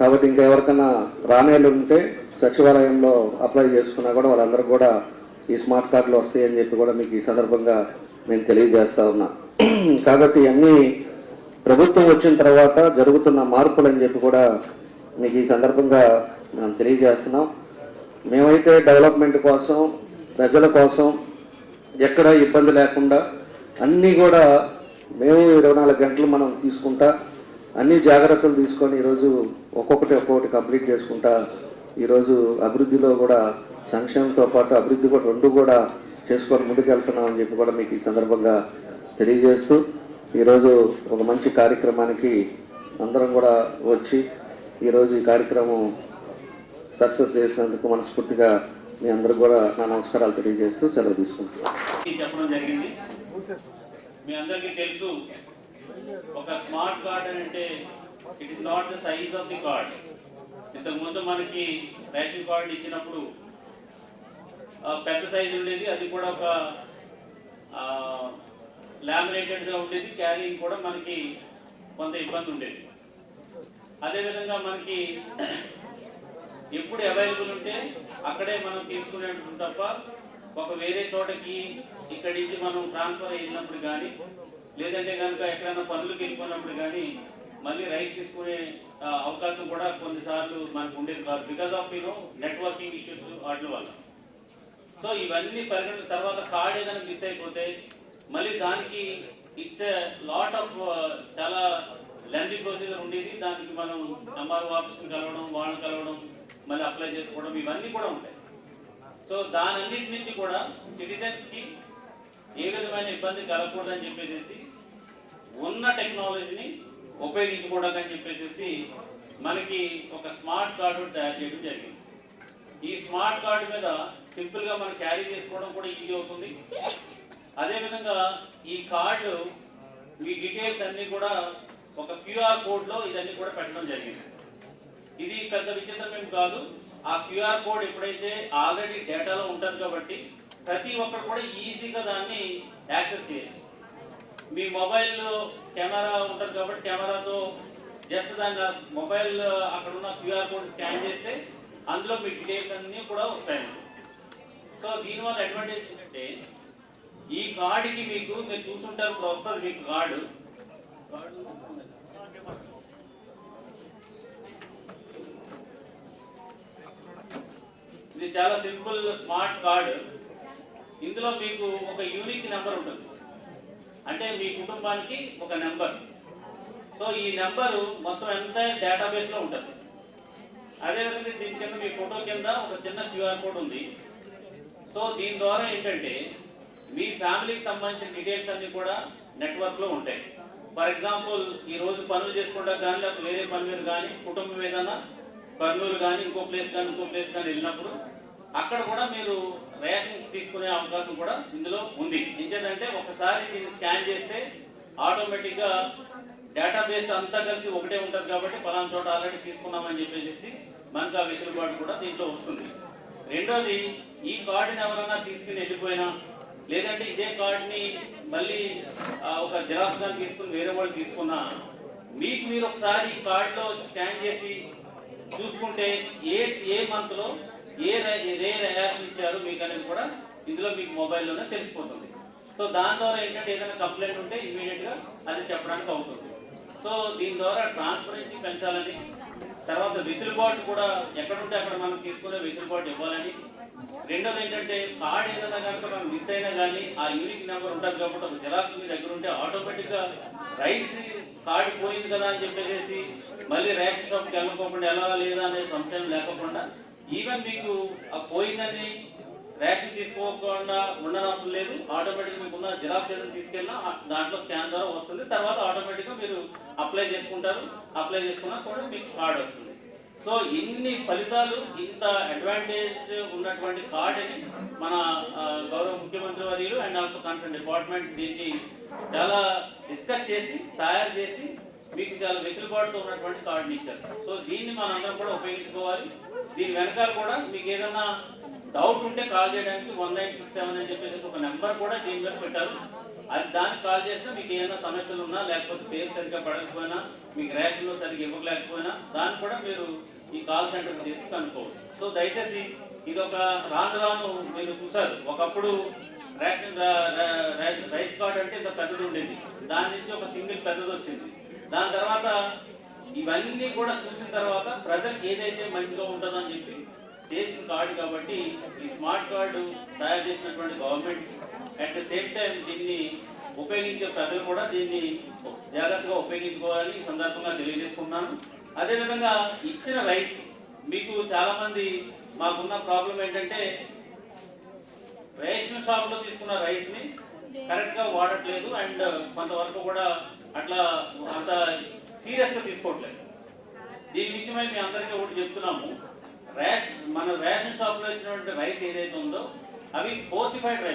కాబట్టి ఇంకా ఎవరికైనా రానేళ్ళు ఉంటే సచివాలయంలో అప్లై చేసుకున్నా కూడా వాళ్ళందరూ కూడా ఈ స్మార్ట్ కార్డులు వస్తాయని చెప్పి కూడా మీకు ఈ సందర్భంగా నేను తెలియజేస్తా ఉన్నా. కాబట్టి అన్నీ ప్రభుత్వం వచ్చిన తర్వాత జరుగుతున్న మార్పులు అని చెప్పి కూడా మీకు ఈ సందర్భంగా మనం తెలియజేస్తున్నాం. మేమైతే డెవలప్మెంట్ కోసం, ప్రజల కోసం ఎక్కడ ఇబ్బంది లేకుండా అన్నీ కూడా మేము 24 గంటలు మనం తీసుకుంటా అన్ని జాగ్రత్తలు తీసుకొని ఈరోజు ఒక్కొక్కటి కంప్లీట్ చేసుకుంటా ఈరోజు అభివృద్ధిలో కూడా సంక్షేమంతో పాటు అభివృద్ధి కూడా రెండు కూడా చేసుకొని ముందుకెళ్తున్నాం అని చెప్పి కూడా మీకు ఈ సందర్భంగా తెలియజేస్తూ ఈరోజు ఒక మంచి కార్యక్రమానికి అందరం కూడా వచ్చి ఈరోజు ఈ కార్యక్రమం సక్సెస్ చేసినందుకు మనస్ఫూర్తిగా మీ అందరూ కూడా నా నమస్కారాలు తెలియజేస్తూ సెలవు తీసుకుంటున్నాను. చెప్పడం జరిగింది. మీ అందరికీ తెలుసు, ఒక స్మార్ట్ కార్డ్ అని అంటే it is not the size of the card. ఇంతకుముందు మనకి రేషన్ కార్డు ఇచ్చినప్పుడు పెద్ద సైజు ఉండేది, అది కూడా ఒక లామినేటెడ్గా ఉండేది, క్యారింగ్ కూడా మనకి కొంత ఇబ్బంది ఉండేది. అదేవిధంగా మనకి ఎప్పుడు అవైలబుల్ ఉంటే అక్కడే మనం తీసుకునేట్టు తప్ప ఒక వేరే చోటకి ఇక్కడి నుంచి మనం ట్రాన్స్ఫర్ అయినప్పుడు కానీ లేదంటే కనుక ఎక్కడైనా పనులకు వెళ్ళిపోయినప్పుడు కానీ మళ్ళీ రైస్ తీసుకునే అవకాశం కూడా కొన్నిసార్లు మనకు ఉండేది కాదు, బికాస్ ఆఫ్ నెట్వర్కింగ్ ఇష్యూస్ వాటి వల్ల. సో ఇవన్నీ పరిగణ తర్వాత కార్డ్ ఏదైనా మిస్ అయిపోతే మళ్ళీ దానికి ఇట్స్ ఏ లాట్ ఆఫ్ చాలా లెంతీ ప్రొసీజర్ ఉండేది. దానికి మనం ఎంఆర్ఓ ఆఫీస్ని కలవడం, వాళ్ళని కలవడం, మళ్ళీ అప్లై చేసుకోవడం ఇవన్నీ కూడా ఉంటాయి. సో దానన్నిటి నుంచి కూడా సిటిజన్స్కి ఏ విధమైన ఇబ్బంది కలగకూడదని చెప్పేసి ఉన్న టెక్నాలజీని ఉపయోగించుకోవడానికి అని చెప్పేసి మనకి ఒక స్మార్ట్ కార్డు తయారు చేయడం జరిగింది. ఈ స్మార్ట్ కార్డు మీద సింపుల్గా మనం క్యారీ చేసుకోవడం కూడా ఈజీ అవుతుంది. అదేవిధంగా ఈ కార్డు మీ డీటెయిల్స్ అన్నీ కూడా ఒక క్యూఆర్ కోడ్లో ఇదన్నీ కూడా పెట్టడం జరిగింది. ఇది పెద్ద విచిత్రం ఏం కాదు. ఆ క్యూఆర్ కోడ్ ఎప్పుడైతే ఆల్రెడీ డేటాలో ఉంటుంది కాబట్టి ప్రతి ఒక్కరు కూడా ఈజీగా దాన్ని యాక్సెస్ చేయొచ్చు. మీ మొబైల్లో కెమెరా ఉంటుంది కాబట్టి కెమెరాతో జస్ట్ దాన్ని మొబైల్ అక్కడ ఉన్న క్యూఆర్ కోడ్ స్కాన్ చేస్తే అందులో మీ డీటెయిల్స్ అన్నీ కూడా వస్తాయి. సో దీనివల్ల అడ్వాంటేజ్ ఏంటంటే ఈ కార్డుకి మీరు చూసుంటారు, ఇప్పుడు వస్తుంది మీకు కార్డు చాలా సింపుల్ స్మార్ట్ కార్డు. ఇందులో మీకు ఒక యూనిక్ నెంబర్ ఉంటుంది, అంటే మీ కుటుంబానికి ఒక నెంబర్. సో ఈ నెంబరు మొత్తం ఎంటైర్ డేటాబేస్లో ఉంటుంది. అదేవిధంగా దీని కింద మీ ఫోటో కింద ఒక చిన్న క్యూఆర్ కోడ్ ఉంది. సో దీని ద్వారా ఏంటంటే మీ ఫ్యామిలీకి సంబంధించిన డీటెయిల్స్ అన్నీ కూడా నెట్వర్క్లో ఉంటాయి. ఫర్ ఎగ్జాంపుల్ ఈరోజు పనులు చేసుకుంటా కానీ లేకపోతే వేరే పని మీద కానీ కుటుంబం ఏదైనా కర్నూలు కానీ ఇంకో ప్లేస్ కానీ వెళ్ళినప్పుడు అక్కడ కూడా మీరు రేషన్ తీసుకునే అవకాశం కూడా ఇందులో ఉంది. ఏంటంటే ఒకసారి దీన్ని స్కాన్ చేస్తే ఆటోమేటిక్గా డేటాబేస్ అంతా కలిసి ఒకటే ఉంటుంది కాబట్టి పలానా చోట ఆల్రెడీ తీసుకున్నామని చెప్పేసి మనకు ఆ వెసులుబాటు కూడా దీంట్లో వస్తుంది. రెండోది, ఈ కార్డుని ఎవరైనా తీసుకుని వెళ్ళిపోయినా లేదంటే ఇదే కార్డుని మళ్ళీ ఒక జిరాక్స్ గాని తీసుకుని వేరే వాళ్ళు తీసుకున్నా మీకు మీరు ఒకసారి ఈ కార్డులో స్కాన్ చేసి చూసుకుంటే ఏ మంత్లో ఏ రేషన్ ఇచ్చారు మీకు అనేది కూడా ఇందులో మీకు మొబైల్లోనే తెలిసిపోతుంది. సో దాని ద్వారా ఏంటంటే ఏదైనా కంప్లైంట్ ఉంటే ఇమీడియట్గా అది చెప్పడానికి అవుతుంది. సో దీని ద్వారా ట్రాన్స్పరెన్సీ పెంచాలని, తర్వాత వెసులుబాటు కూడా ఎక్కడుంటే అక్కడ మనం తీసుకునే వెసులుబాటు ఇవ్వాలని. రెండోది ఏంటంటే కార్డు ఏదైనా కనుక మనం మిస్ అయినా కానీ ఆ యూనిక్ నెంబర్ ఉంటుంది కాబట్టి ఒక జిరాక్స్ మీ దగ్గర ఉంటే ఆటోమేటిక్గా రైస్ కార్డు పోయింది కదా అని చెప్పేసి మళ్ళీ రేషన్ షాప్కి వెళ్ళకోకుండా ఎలా లేదా అనే సంశయం లేకుండా ఈవెన్ మీకు ఆ పోయిందని రేషన్ తీసుకోకుండా ఉండనవసరం లేదు. ఆటోమేటిక్గా మీకున్న జిరాక్స్ ఏదైనా తీసుకెళ్ళినా దాంట్లో స్కాన్ ద్వారా వస్తుంది. తర్వాత ఆటోమేటిక్గా మీరు అప్లై చేసుకుంటారు. అప్లై చేసుకున్నా కూడా మీకు కార్డు వస్తుంది. సో ఇన్ని ఫలితాలు, ఇంత అడ్వాంటేజ్ ఉన్నటువంటి కార్డుని మన గౌరవ ముఖ్యమంత్రి వర్యులు అండ్ ఆల్సో కన్సర్న్ డిపార్ట్మెంట్ దీన్ని చాలా డిస్కస్ చేసి తయారు చేసి మీకు చాలా వెసులుబాటుతో ఉన్నటువంటి కార్డుని ఇచ్చారు. సో దీన్ని మనందరం కూడా ఉపయోగించుకోవాలి. దీని వెనకాల కూడా మీకు ఏదైనా డౌట్ ఉంటే కాల్ చేయడానికి 1967 అని చెప్పేసి ఒక నెంబర్ కూడా దీని మీద పెట్టారు. అది దానికి కాల్ చేసినా మీకు ఏమైనా సమస్యలు ఉన్నా లేకపోతే పేరు సరిగ్గా పడకపోయినా మీకు రేషన్లో సరిగ్గా ఇవ్వలేకపోయినా దాన్ని కూడా మీరు ఈ కాల్ సెంటర్ చేసి కనుక్కోవచ్చు. సో దయచేసి ఇది ఒక రాను మీరు చూసారు, ఒకప్పుడు రేషన్ రైస్ కార్డ్ అంటే ఇంత పెద్దది ఉండేది, దాని నుంచి ఒక సింగిల్ పెద్దది వచ్చింది. దాని తర్వాత ఇవన్నీ కూడా చూసిన తర్వాత ప్రజలకు ఏదైతే మంచిగా ఉంటుందని చెప్పి చేసిన కార్డు కాబట్టి ఈ స్మార్ట్ కార్డు తయారు చేసినటువంటి government at the same time దీన్ని ఉపయోగించే ప్రజలు కూడా దీన్ని జాగ్రత్తగా ఉపయోగించుకోవాలని ఈ సందర్భంగా తెలియజేసుకున్నాను. అదేవిధంగా ఇచ్చిన రైస్ మీకు చాలామంది మాకున్న ప్రాబ్లం ఏంటంటే రేషన్ షాప్లో తీసుకున్న రైస్ని కరెక్ట్గా వాడట్లేదు అండ్ కొంతవరకు కూడా అట్లా అంత సీరియస్గా తీసుకోవట్లేదు. దీని విషయమై మీ అందరికీ ఒకటి చెప్తున్నాము, మన రేషన్ షాప్లో ఇచ్చినటువంటి రైస్ ఏదైతే ఉందో అవి ఫోర్టిఫైడ్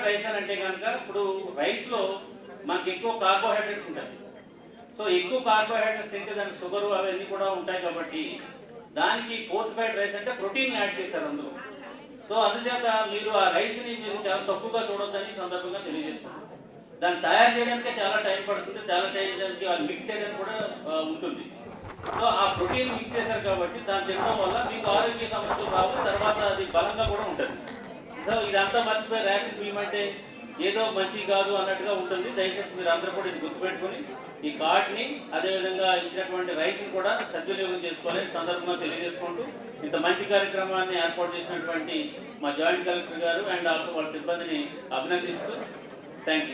రైస్ అని అంటే కనుక ఇప్పుడు రైస్లో మనకి ఎక్కువ కార్బోహైడ్రేట్స్ ఉంటాయి. సో ఎక్కువ కార్బోహైడ్రేట్స్ తింటే దానికి షుగర్ అవన్నీ కూడా ఉంటాయి కాబట్టి దానికి ఫోర్టిఫైడ్ రైస్ అంటే ప్రోటీన్ యాడ్ చేశారు అందులో. సో అందుచేత మీరు ఆ రైస్ని మీరు చాలా తక్కువగా చూడొద్దని సందర్భంగా తెలియజేసుకుంటారు. దాన్ని తయారు చేయడానికే చాలా టైం పడుతుంది, చాలా టైం చేయడానికి అది మిక్స్ చేయడానికి కూడా ఉంటుంది. సో ఆ ప్రోటీన్ మిక్స్ చేశారు కాబట్టి దాన్ని తినడం వల్ల మీకు ఆరోగ్య సమస్యలు రావు, తర్వాత అది బలంగా కూడా ఉంటుంది. సో ఇదంతా మర్చిపోయి రేషన్ బియ్యం అంటే ఏదో మంచి కాదు అన్నట్టుగా ఉంటుంది. దయచేసి మీరు అందరూ కూడా ఇది గుర్తుపెట్టుకుని ఈ కార్డ్ని అదేవిధంగా ఇచ్చినటువంటి రైస్ని కూడా సద్వినియోగం చేసుకోవాలని సందర్భంగా తెలియజేసుకుంటూ ఇంత మంచి కార్యక్రమాన్ని ఏర్పాటు చేసినటువంటి మా జాయింట్ కలెక్టర్ గారు అండ్ ఆల్సో వాళ్ళ సిబ్బందిని అభినందిస్తూ థ్యాంక్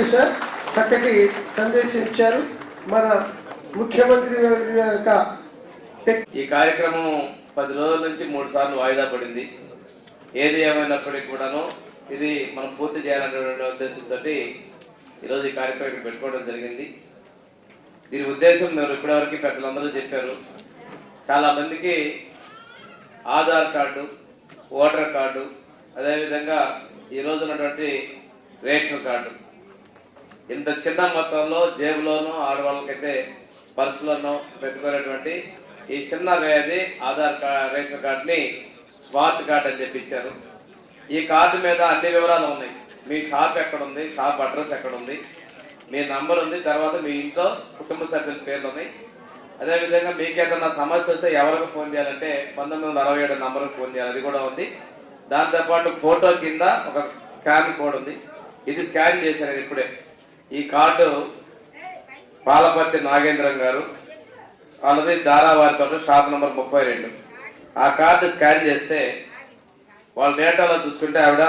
యూ సార్. చక్కటి సందేశం ఇచ్చారు మన ముఖ్యమంత్రి యొక్క. ఈ కార్యక్రమం 10 రోజుల నుంచి 3 సార్లు వాయిదా పడింది. ఏది ఏమైనప్పటికీ కూడాను ఇది మనం పూర్తి చేయాలనేటువంటి ఉద్దేశంతో ఈరోజు ఈ కార్యక్రమం ఇక్కడ పెట్టుకోవడం జరిగింది. దీని ఉద్దేశం మేము ఇప్పటివరకు పెద్దలందరూ చెప్పారు, చాలామందికి ఆధార్ కార్డు, ఓటర్ కార్డు, అదేవిధంగా ఈరోజు ఉన్నటువంటి రేషన్ కార్డు ఇంత చిన్న మొత్తంలో జేబులోనూ ఆడవాళ్ళకైతే పర్సులోనూ పెట్టుకునేటువంటి ఈ చిన్న వ్యాధి ఆధార్ కార్డు రేషన్ కార్డుని స్మార్ట్ కార్డు అని చెప్పి ఇచ్చారు. ఈ కార్డు మీద అన్ని వివరాలు ఉన్నాయి. మీ షాప్ ఎక్కడుంది, షాప్ అడ్రస్ ఎక్కడుంది, మీ నంబర్ ఉంది, తర్వాత మీ ఇంట్లో కుటుంబ సభ్యుల పేర్లు ఉన్నాయి. అదేవిధంగా మీకు ఏదైనా సమస్య వస్తే ఎవరికి ఫోన్ చేయాలంటే 1967 నంబర్కి ఫోన్ చేయాలి, అది కూడా ఉంది. దాంతోపాటు ఫోటో కింద ఒక స్కాన్ కోడ్ ఉంది, ఇది స్కాన్ చేశాను ఇప్పుడే. ఈ కార్డు పాలపర్తి నాగేంద్రం గారు వాళ్ళది ధారావారితో షాప్ నంబర్ 32. ఆ కార్డు స్కాన్ చేస్తే వాళ్ళ డేటాలో చూసుకుంటే ఆవిడ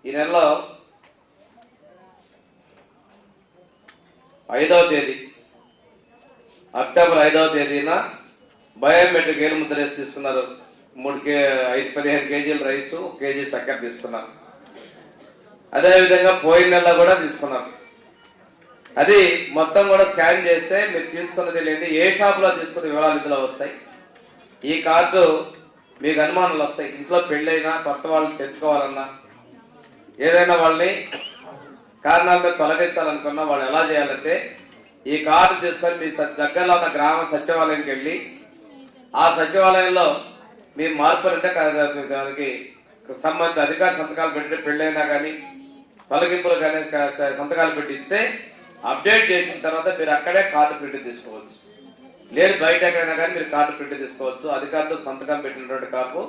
ఈ నెలలో 5వ తేదీ అక్టోబర్ 5వ తేదీన బయోమెట్రిక్ ఏలు ముద్ర వేసి తీసుకున్నారు. 15 కేజీల రైసు, 1 కేజీ చక్కెర తీసుకున్నారు. అదేవిధంగా పోయిన నెలలో కూడా తీసుకున్నారు. అది మొత్తం కూడా స్కాన్ చేస్తే మీరు తీసుకున్నది లేని ఏ షాప్లో తీసుకున్న వివరాలు ఇందులో వస్తాయి. ఈ కార్డు మీకు అనుమానాలు వస్తాయి. ఇంట్లో పెళ్ళైనా కొత్త వాళ్ళని చేర్చుకోవాలన్నా ఏదైనా వాళ్ళని కారణాల మీద తొలగించాలనుకున్నా వాళ్ళు ఎలా చేయాలంటే ఈ కార్డు తీసుకొని మీ దగ్గరలో ఉన్న గ్రామ సచివాలయానికి వెళ్ళి ఆ సచివాలయంలో మీ మార్పులు అంటే దానికి సంబంధిత అధికారి సంతకాలు పెట్టి పెళ్ళైనా కానీ తొలగింపులు కానీ సంతకాలు పెట్టి ఇస్తే అప్డేట్ చేసిన తర్వాత మీరు అక్కడే కార్డు ప్రింట్ తీసుకోవచ్చు. లేదు బయట ఎక్కడైనా కానీ మీరు కార్డు ప్రింట్ తీసుకోవచ్చు. అధికారులు సంతకం పెట్టినటువంటి కార్డు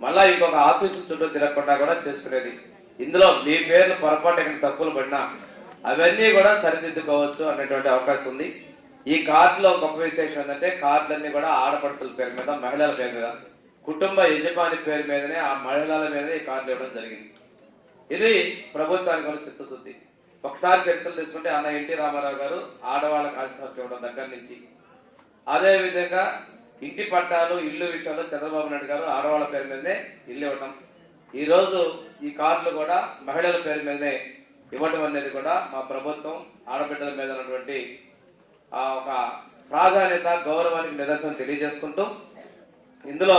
మళ్ళీ ఇంకొక ఆఫీసు చుట్టూ తిరగకుండా కూడా చేసుకునేది. ఇందులో మీ పేర్లు పొరపాటు ఎక్కడ తప్పులు పడినా అవన్నీ కూడా సరిదిద్దుకోవచ్చు అనేటువంటి అవకాశం ఉంది. ఈ కార్డులో గొప్ప విశేషం ఏంటంటే కార్డులన్నీ కూడా ఆడపడుచుల పేరు మీద, మహిళల పేరు మీద, కుటుంబ యజమాని పేరు మీదనే ఆ మహిళల మీదనే ఈ కార్డులు ఇవ్వడం జరిగింది. ఇది ప్రభుత్వానికి కూడా చిత్తశుద్ధి. ఒకసారి చరిత్రలు తీసుకుంటే అన్న ఎన్టీ రామారావు గారు ఆడవాళ్ళకి ఆస్తి హక్కు ఇవ్వడం దగ్గర నుంచి, అదేవిధంగా ఇంటి పట్టాలు ఇల్లు విషయంలో చంద్రబాబు నాయుడు గారు ఆడవాళ్ళ పేరు మీదనే ఇల్లు ఇవ్వటం, ఈరోజు ఈ కార్డులు కూడా మహిళల పేరు మీదనే ఇవ్వటం అనేది కూడా మా ప్రభుత్వం ఆడబిడ్డల మీద ఉన్నటువంటి ఒక ప్రాధాన్యత, గౌరవానికి నిదర్శనం తెలియజేసుకుంటూ ఇందులో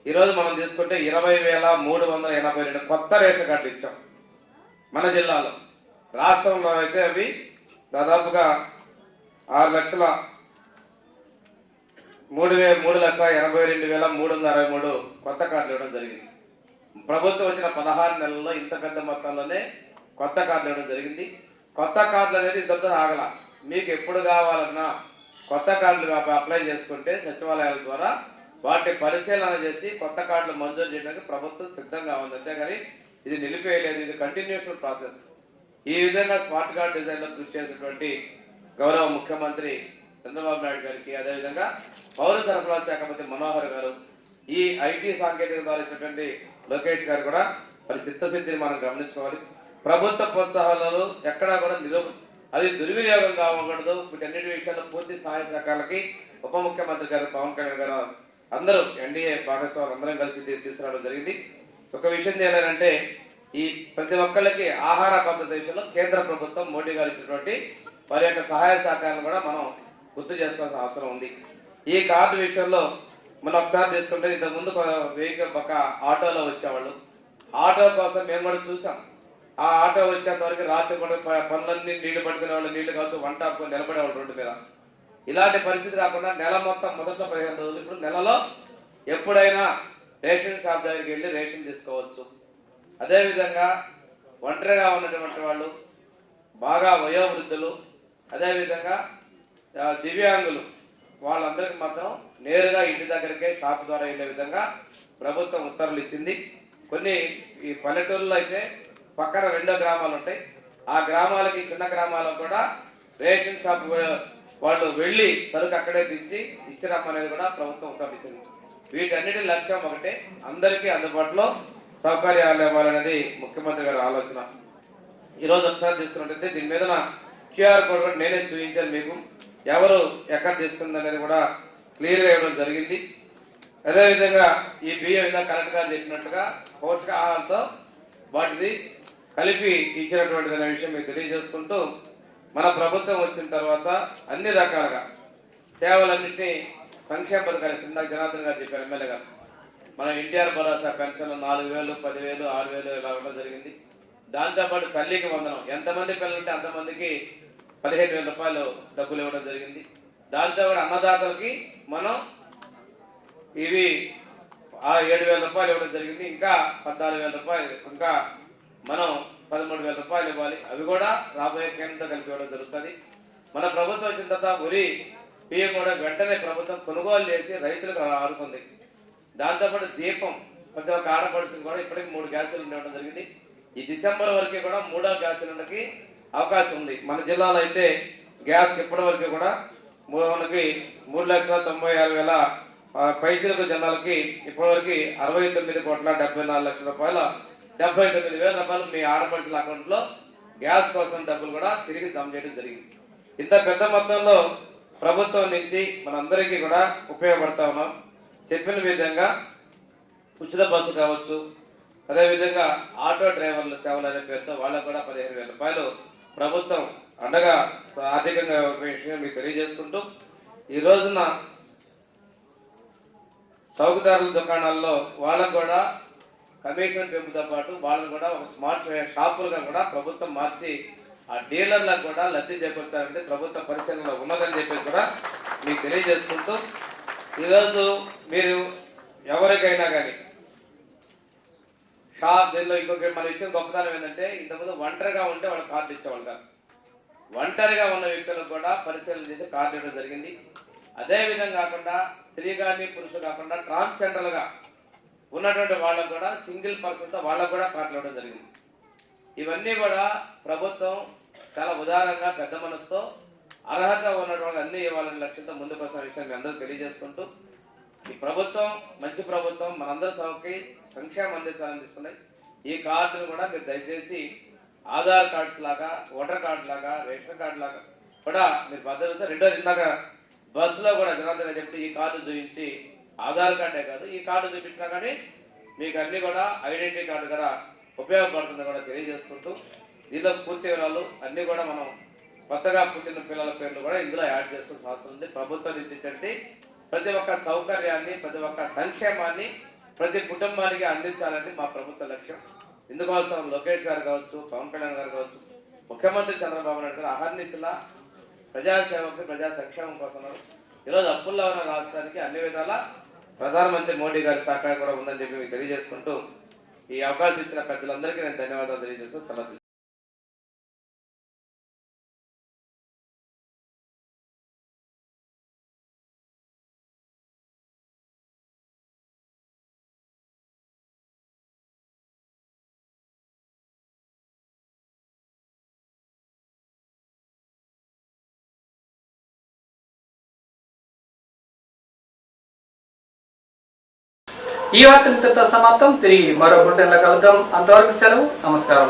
ఈరోజు మనం తీసుకుంటే 20,382 కొత్త రేషన్ కార్డులు ఇచ్చాం మన జిల్లాలో. రాష్ట్రంలో అయితే అవి దాదాపుగా 3,82,363 కొత్త కార్డులు ఇవ్వడం జరిగింది. ప్రభుత్వం వచ్చిన 16 నెలల్లో ఇంత పెద్ద మొత్తంలోనే కొత్త కార్డులు ఇవ్వడం జరిగింది. కొత్త కార్డులు అనేది ఇంతతో ఆగల. మీకు ఎప్పుడు కావాలన్నా కొత్త కార్డులు అప్లై చేసుకుంటే సచివాలయాల ద్వారా వాటిని పరిశీలన చేసి కొత్త కార్డులు మంజూరు చేయడానికి ప్రభుత్వం సిద్ధంగా ఉంది. అంతేగాని ఇది నిలిపేయలేదు, ఇది కంటిన్యూస్ ప్రాసెస్. ఈ విధంగా స్మార్ట్ కార్డ్ డిజైన్లో కృషి చేసినటువంటి గౌరవ ముఖ్యమంత్రి చంద్రబాబు నాయుడు గారికి, అదేవిధంగా పౌర సరఫరాల శాఖ మంత్రి మనోహర్ గారు, ఈ ఐటీ సాంకేతిక ద్వారా ఇచ్చినటువంటి లోకేష్ గారు కూడా మరి చిత్తశుద్ధిని మనం గమనించుకోవాలి. ప్రభుత్వ ప్రోత్సాహాలు ఎక్కడా కూడా అది దుర్వినియోగం కావకూడదు. వీటన్నిటి విషయాల్లో పూర్తి సహాయ సహకారాలకి ఉప ముఖ్యమంత్రి గారు, పవన్ కళ్యాణ్ గారు, అందరూ ఎన్డీఏ భాగస్వాములు అందరం కలిసి తీసుకురావడం జరిగింది. ఒక విషయం చేయాలంటే ఈ ప్రతి ఒక్కళ్ళకి ఆహార భద్రత విషయంలో కేంద్ర ప్రభుత్వం మోడీ గారు ఇచ్చినటువంటి వారి యొక్క సహాయ సహకారాలను కూడా మనం గుర్తు చేసుకోవాల్సిన అవసరం ఉంది. ఈ కార్డు విషయంలో మనం ఒకసారి తీసుకుంటే ఇంతకుముందు వెహికల్ ఒక ఆటోలో వచ్చేవాళ్ళు, ఆటో కోసం మేము కూడా చూసాం. ఆ ఆటో వచ్చేంత వరకు రాత్రి కూడా పనులన్నీ నీళ్లు పట్టుకునే వాళ్ళు, నీళ్లు కావచ్చు వంట ఆపుకొని నిలబడేవాళ్ళు రోడ్డు మీద. ఇలాంటి పరిస్థితి కాకుండా నెల మొత్తం మొదట్లో 15 రోజులు, ఇప్పుడు నెలలో ఎప్పుడైనా రేషన్ షాప్ దగ్గరికి వెళ్ళి రేషన్ తీసుకోవచ్చు. అదేవిధంగా ఒంటరిగా ఉన్నటువంటి వాళ్ళు, బాగా వయోవృద్ధులు, అదేవిధంగా దివ్యాంగులు వాళ్ళందరికీ మాత్రం నేరుగా ఇంటి దగ్గరికే షాప్ ద్వారా వెళ్ళే విధంగా ప్రభుత్వం ఉత్తర్వులు ఇచ్చింది. కొన్ని ఈ పల్లెటూరులో అయితే పక్కన 2 గ్రామాలు ఉంటాయి. ఆ గ్రామాలకి, చిన్న గ్రామాలకు కూడా రేషన్ షాప్ వాళ్ళు వెళ్ళి సరుకు అక్కడే దించి ఇచ్చిరమ్మనేది కూడా ప్రభుత్వం ఉత్తర్వులు ఇచ్చింది. వీటన్నిటి లక్ష్యం ఒకటే, అందరికీ అందుబాటులో సౌకర్యాలు ఇవ్వాలనేది ముఖ్యమంత్రి గారి ఆలోచన. ఈరోజు ఒకసారి తీసుకున్నట్టయితే దీని మీద క్యూఆర్ కోడ్ కూడా నేనే చూపించాను మీకు, ఎవరు ఎక్కడ తీసుకుంది అనేది కూడా క్లియర్గా ఇవ్వడం జరిగింది. అదేవిధంగా ఈ బియ్యం ఇలా కరెక్ట్గా చెప్పినట్టుగా పోషకాహారాలతో వాటిది కలిపి ఇచ్చినటువంటి విషయం మీకు తెలియజేసుకుంటూ, మన ప్రభుత్వం వచ్చిన తర్వాత అన్ని రకాలుగా సేవలన్నింటినీ సంక్షేమ పథకాలు ఇందాక జనార్దన్ గారు చెప్పారు, ఎమ్మెల్యే గారు, మన ఎన్టీఆర్ భరోసా పెన్షన్లు 4,000, 10,000, 6,000 ఇలా ఇవ్వడం జరిగింది. దాంతోపాటు తల్లికి వందనం, ఎంతమంది పిల్లలుంటే అంతమందికి 15,000 రూపాయలు డబ్బులు ఇవ్వడం జరిగింది. దాంతో కూడా అన్నదాతలకి మనం ఇవి 7,000 రూపాయలు ఇవ్వడం జరిగింది. ఇంకా 14,000 రూపాయలు, ఇంకా మనం 13,000 రూపాయలు ఇవ్వాలి. అవి కూడా రాబోయే కేంద్రంతో కలిపి ఇవ్వడం జరుగుతుంది. మన ప్రభుత్వం వచ్చిన తర్వాత ఉరి బియ్యం కూడా వెంటనే ప్రభుత్వం కొనుగోలు చేసి రైతులకు ఆదుకుంది. దాంతోపాటు దీపం ప్రతి ఒక్క ఆడపడుచుని కూడా ఇప్పటికి 3 గ్యాస్ సిలిండర్ ఇవ్వడం జరిగింది. ఈ డిసెంబర్ వరకు కూడా 3వ గ్యాస్ సిలిండర్కి అవకాశం ఉంది. మన జిల్లాలో అయితే గ్యాస్కి ఇప్పటి వరకు కూడా మనకి 3,96,000 పైచిలకు జనాలకి ఇప్పటివరకు 69,74,00,000 రూపాయల 79,000 రూపాయలు మీ ఆడపడుచుల అకౌంట్లో గ్యాస్ కోసం డబ్బులు కూడా తిరిగి జమ చేయడం జరిగింది. ఇంత పెద్ద మొత్తంలో ప్రభుత్వం నుంచి మనందరికీ కూడా ఉపయోగపడతా ఉన్నాం. చెప్పిన విధంగా ఉచిత బస్సు కావచ్చు, అదేవిధంగా ఆటో డ్రైవర్ల సేవలు అనే పేరుతో వాళ్ళకు కూడా 15,000 రూపాయలు ప్రభుత్వం అండగా ఆర్థికంగా విషయం మీకు తెలియజేసుకుంటూ, ఈ రోజున చౌకదారుల దుకాణాల్లో వాళ్ళకు కూడా కమిషన్ పెంపుతో పాటు వాళ్ళని కూడా ఒక స్మార్ట్ షాపులుగా కూడా ప్రభుత్వం మార్చి ఆ డీలర్లకు కూడా లబ్ధి చేకూర్చాలంటే ప్రభుత్వ పరిశీలనలో ఉన్నదని చెప్పేసి కూడా మీకు తెలియజేసుకుంటూ, ఈరోజు మీరు ఎవరికైనా కానీ దీనిలో ఇంకొక మనం ఇచ్చిన గొప్పతనం ఏంటంటే, ఇంతకుముందు ఒంటరిగా ఉంటే వాళ్ళు కార్డు ఇచ్చేవాళ్ళు కాదు. ఒంటరిగా ఉన్న వ్యక్తులకు కూడా పరిశీలన చేసి కార్డు ఇవ్వడం జరిగింది. అదేవిధంగా కాకుండా స్త్రీ కానీ పురుషులు కాకుండా ట్రాన్స్జెండర్లుగా ఉన్నటువంటి వాళ్ళకు కూడా సింగిల్ పర్సన్తో వాళ్ళకు కూడా కార్డులు ఇవ్వడం జరిగింది. ఇవన్నీ కూడా ప్రభుత్వం చాలా ఉదారంగా పెద్ద మనసుతో అర్హత ఉన్నటువంటి అన్ని ఇవ్వాలనే లక్ష్యంతో ముందుకు వస్తున్న విషయం మీ అందరూ తెలియజేసుకుంటూ, ఈ ప్రభుత్వం మంచి ప్రభుత్వం, మనందరి సభకి సంక్షేమం అందించాలని తీసుకున్నాయి. ఈ కార్డును కూడా మీరు దయచేసి ఆధార్ కార్డ్స్ లాగా, ఓటర్ కార్డు లాగా, రేషన్ కార్డు లాగా కూడా మీరు భద్రత. రెండోది, ఇందాక బస్సులో కూడా జనార్దన్ చెప్పి ఈ కార్డు చూపించి, ఆధార్ కార్డే కాదు ఈ కార్డు చూపించినా కానీ మీకు అన్ని కూడా ఐడెంటిటీ కార్డు కూడా ఉపయోగపడుతుంది కూడా తెలియజేసుకుంటూ, దీనిలో పూర్తి వివరాలు అన్నీ కూడా మనం కొత్తగా పుట్టిన పిల్లల పేర్లు కూడా ఇందులో యాడ్ చేస్తున్న అవసరం ఉంది. ప్రభుత్వం ఇచ్చేటట్టు ప్రతి ఒక్క సౌకర్యాన్ని, ప్రతి ఒక్క సంక్షేమాన్ని ప్రతి కుటుంబానికి అందించాలని మా ప్రభుత్వ లక్ష్యం. ఇందుకోసం లోకేష్ గారు కావచ్చు, పవన్ కళ్యాణ్ గారు కావచ్చు, ముఖ్యమంత్రి చంద్రబాబు నాయుడు గారు అహర్నిశలా ప్రజాసేవకు, ప్రజా సంక్షేమం కోసం ఈరోజు అప్పుల్లో ఉన్న రాష్ట్రానికి అన్ని విధాల ప్రధానమంత్రి మోడీ గారి సహకారం కూడా ఉందని చెప్పి మీకు తెలియజేసుకుంటూ, ఈ అవకాశం ఇచ్చిన పెద్దలందరికీ నేను ధన్యవాదాలు తెలియజేస్తూ సెలవు. ఈ వార్త ఇంతటితో సమాప్తం. తిరిగి మరో బులెటిన్లో కలుద్దాం. అంతవరకు సెలవు. నమస్కారం.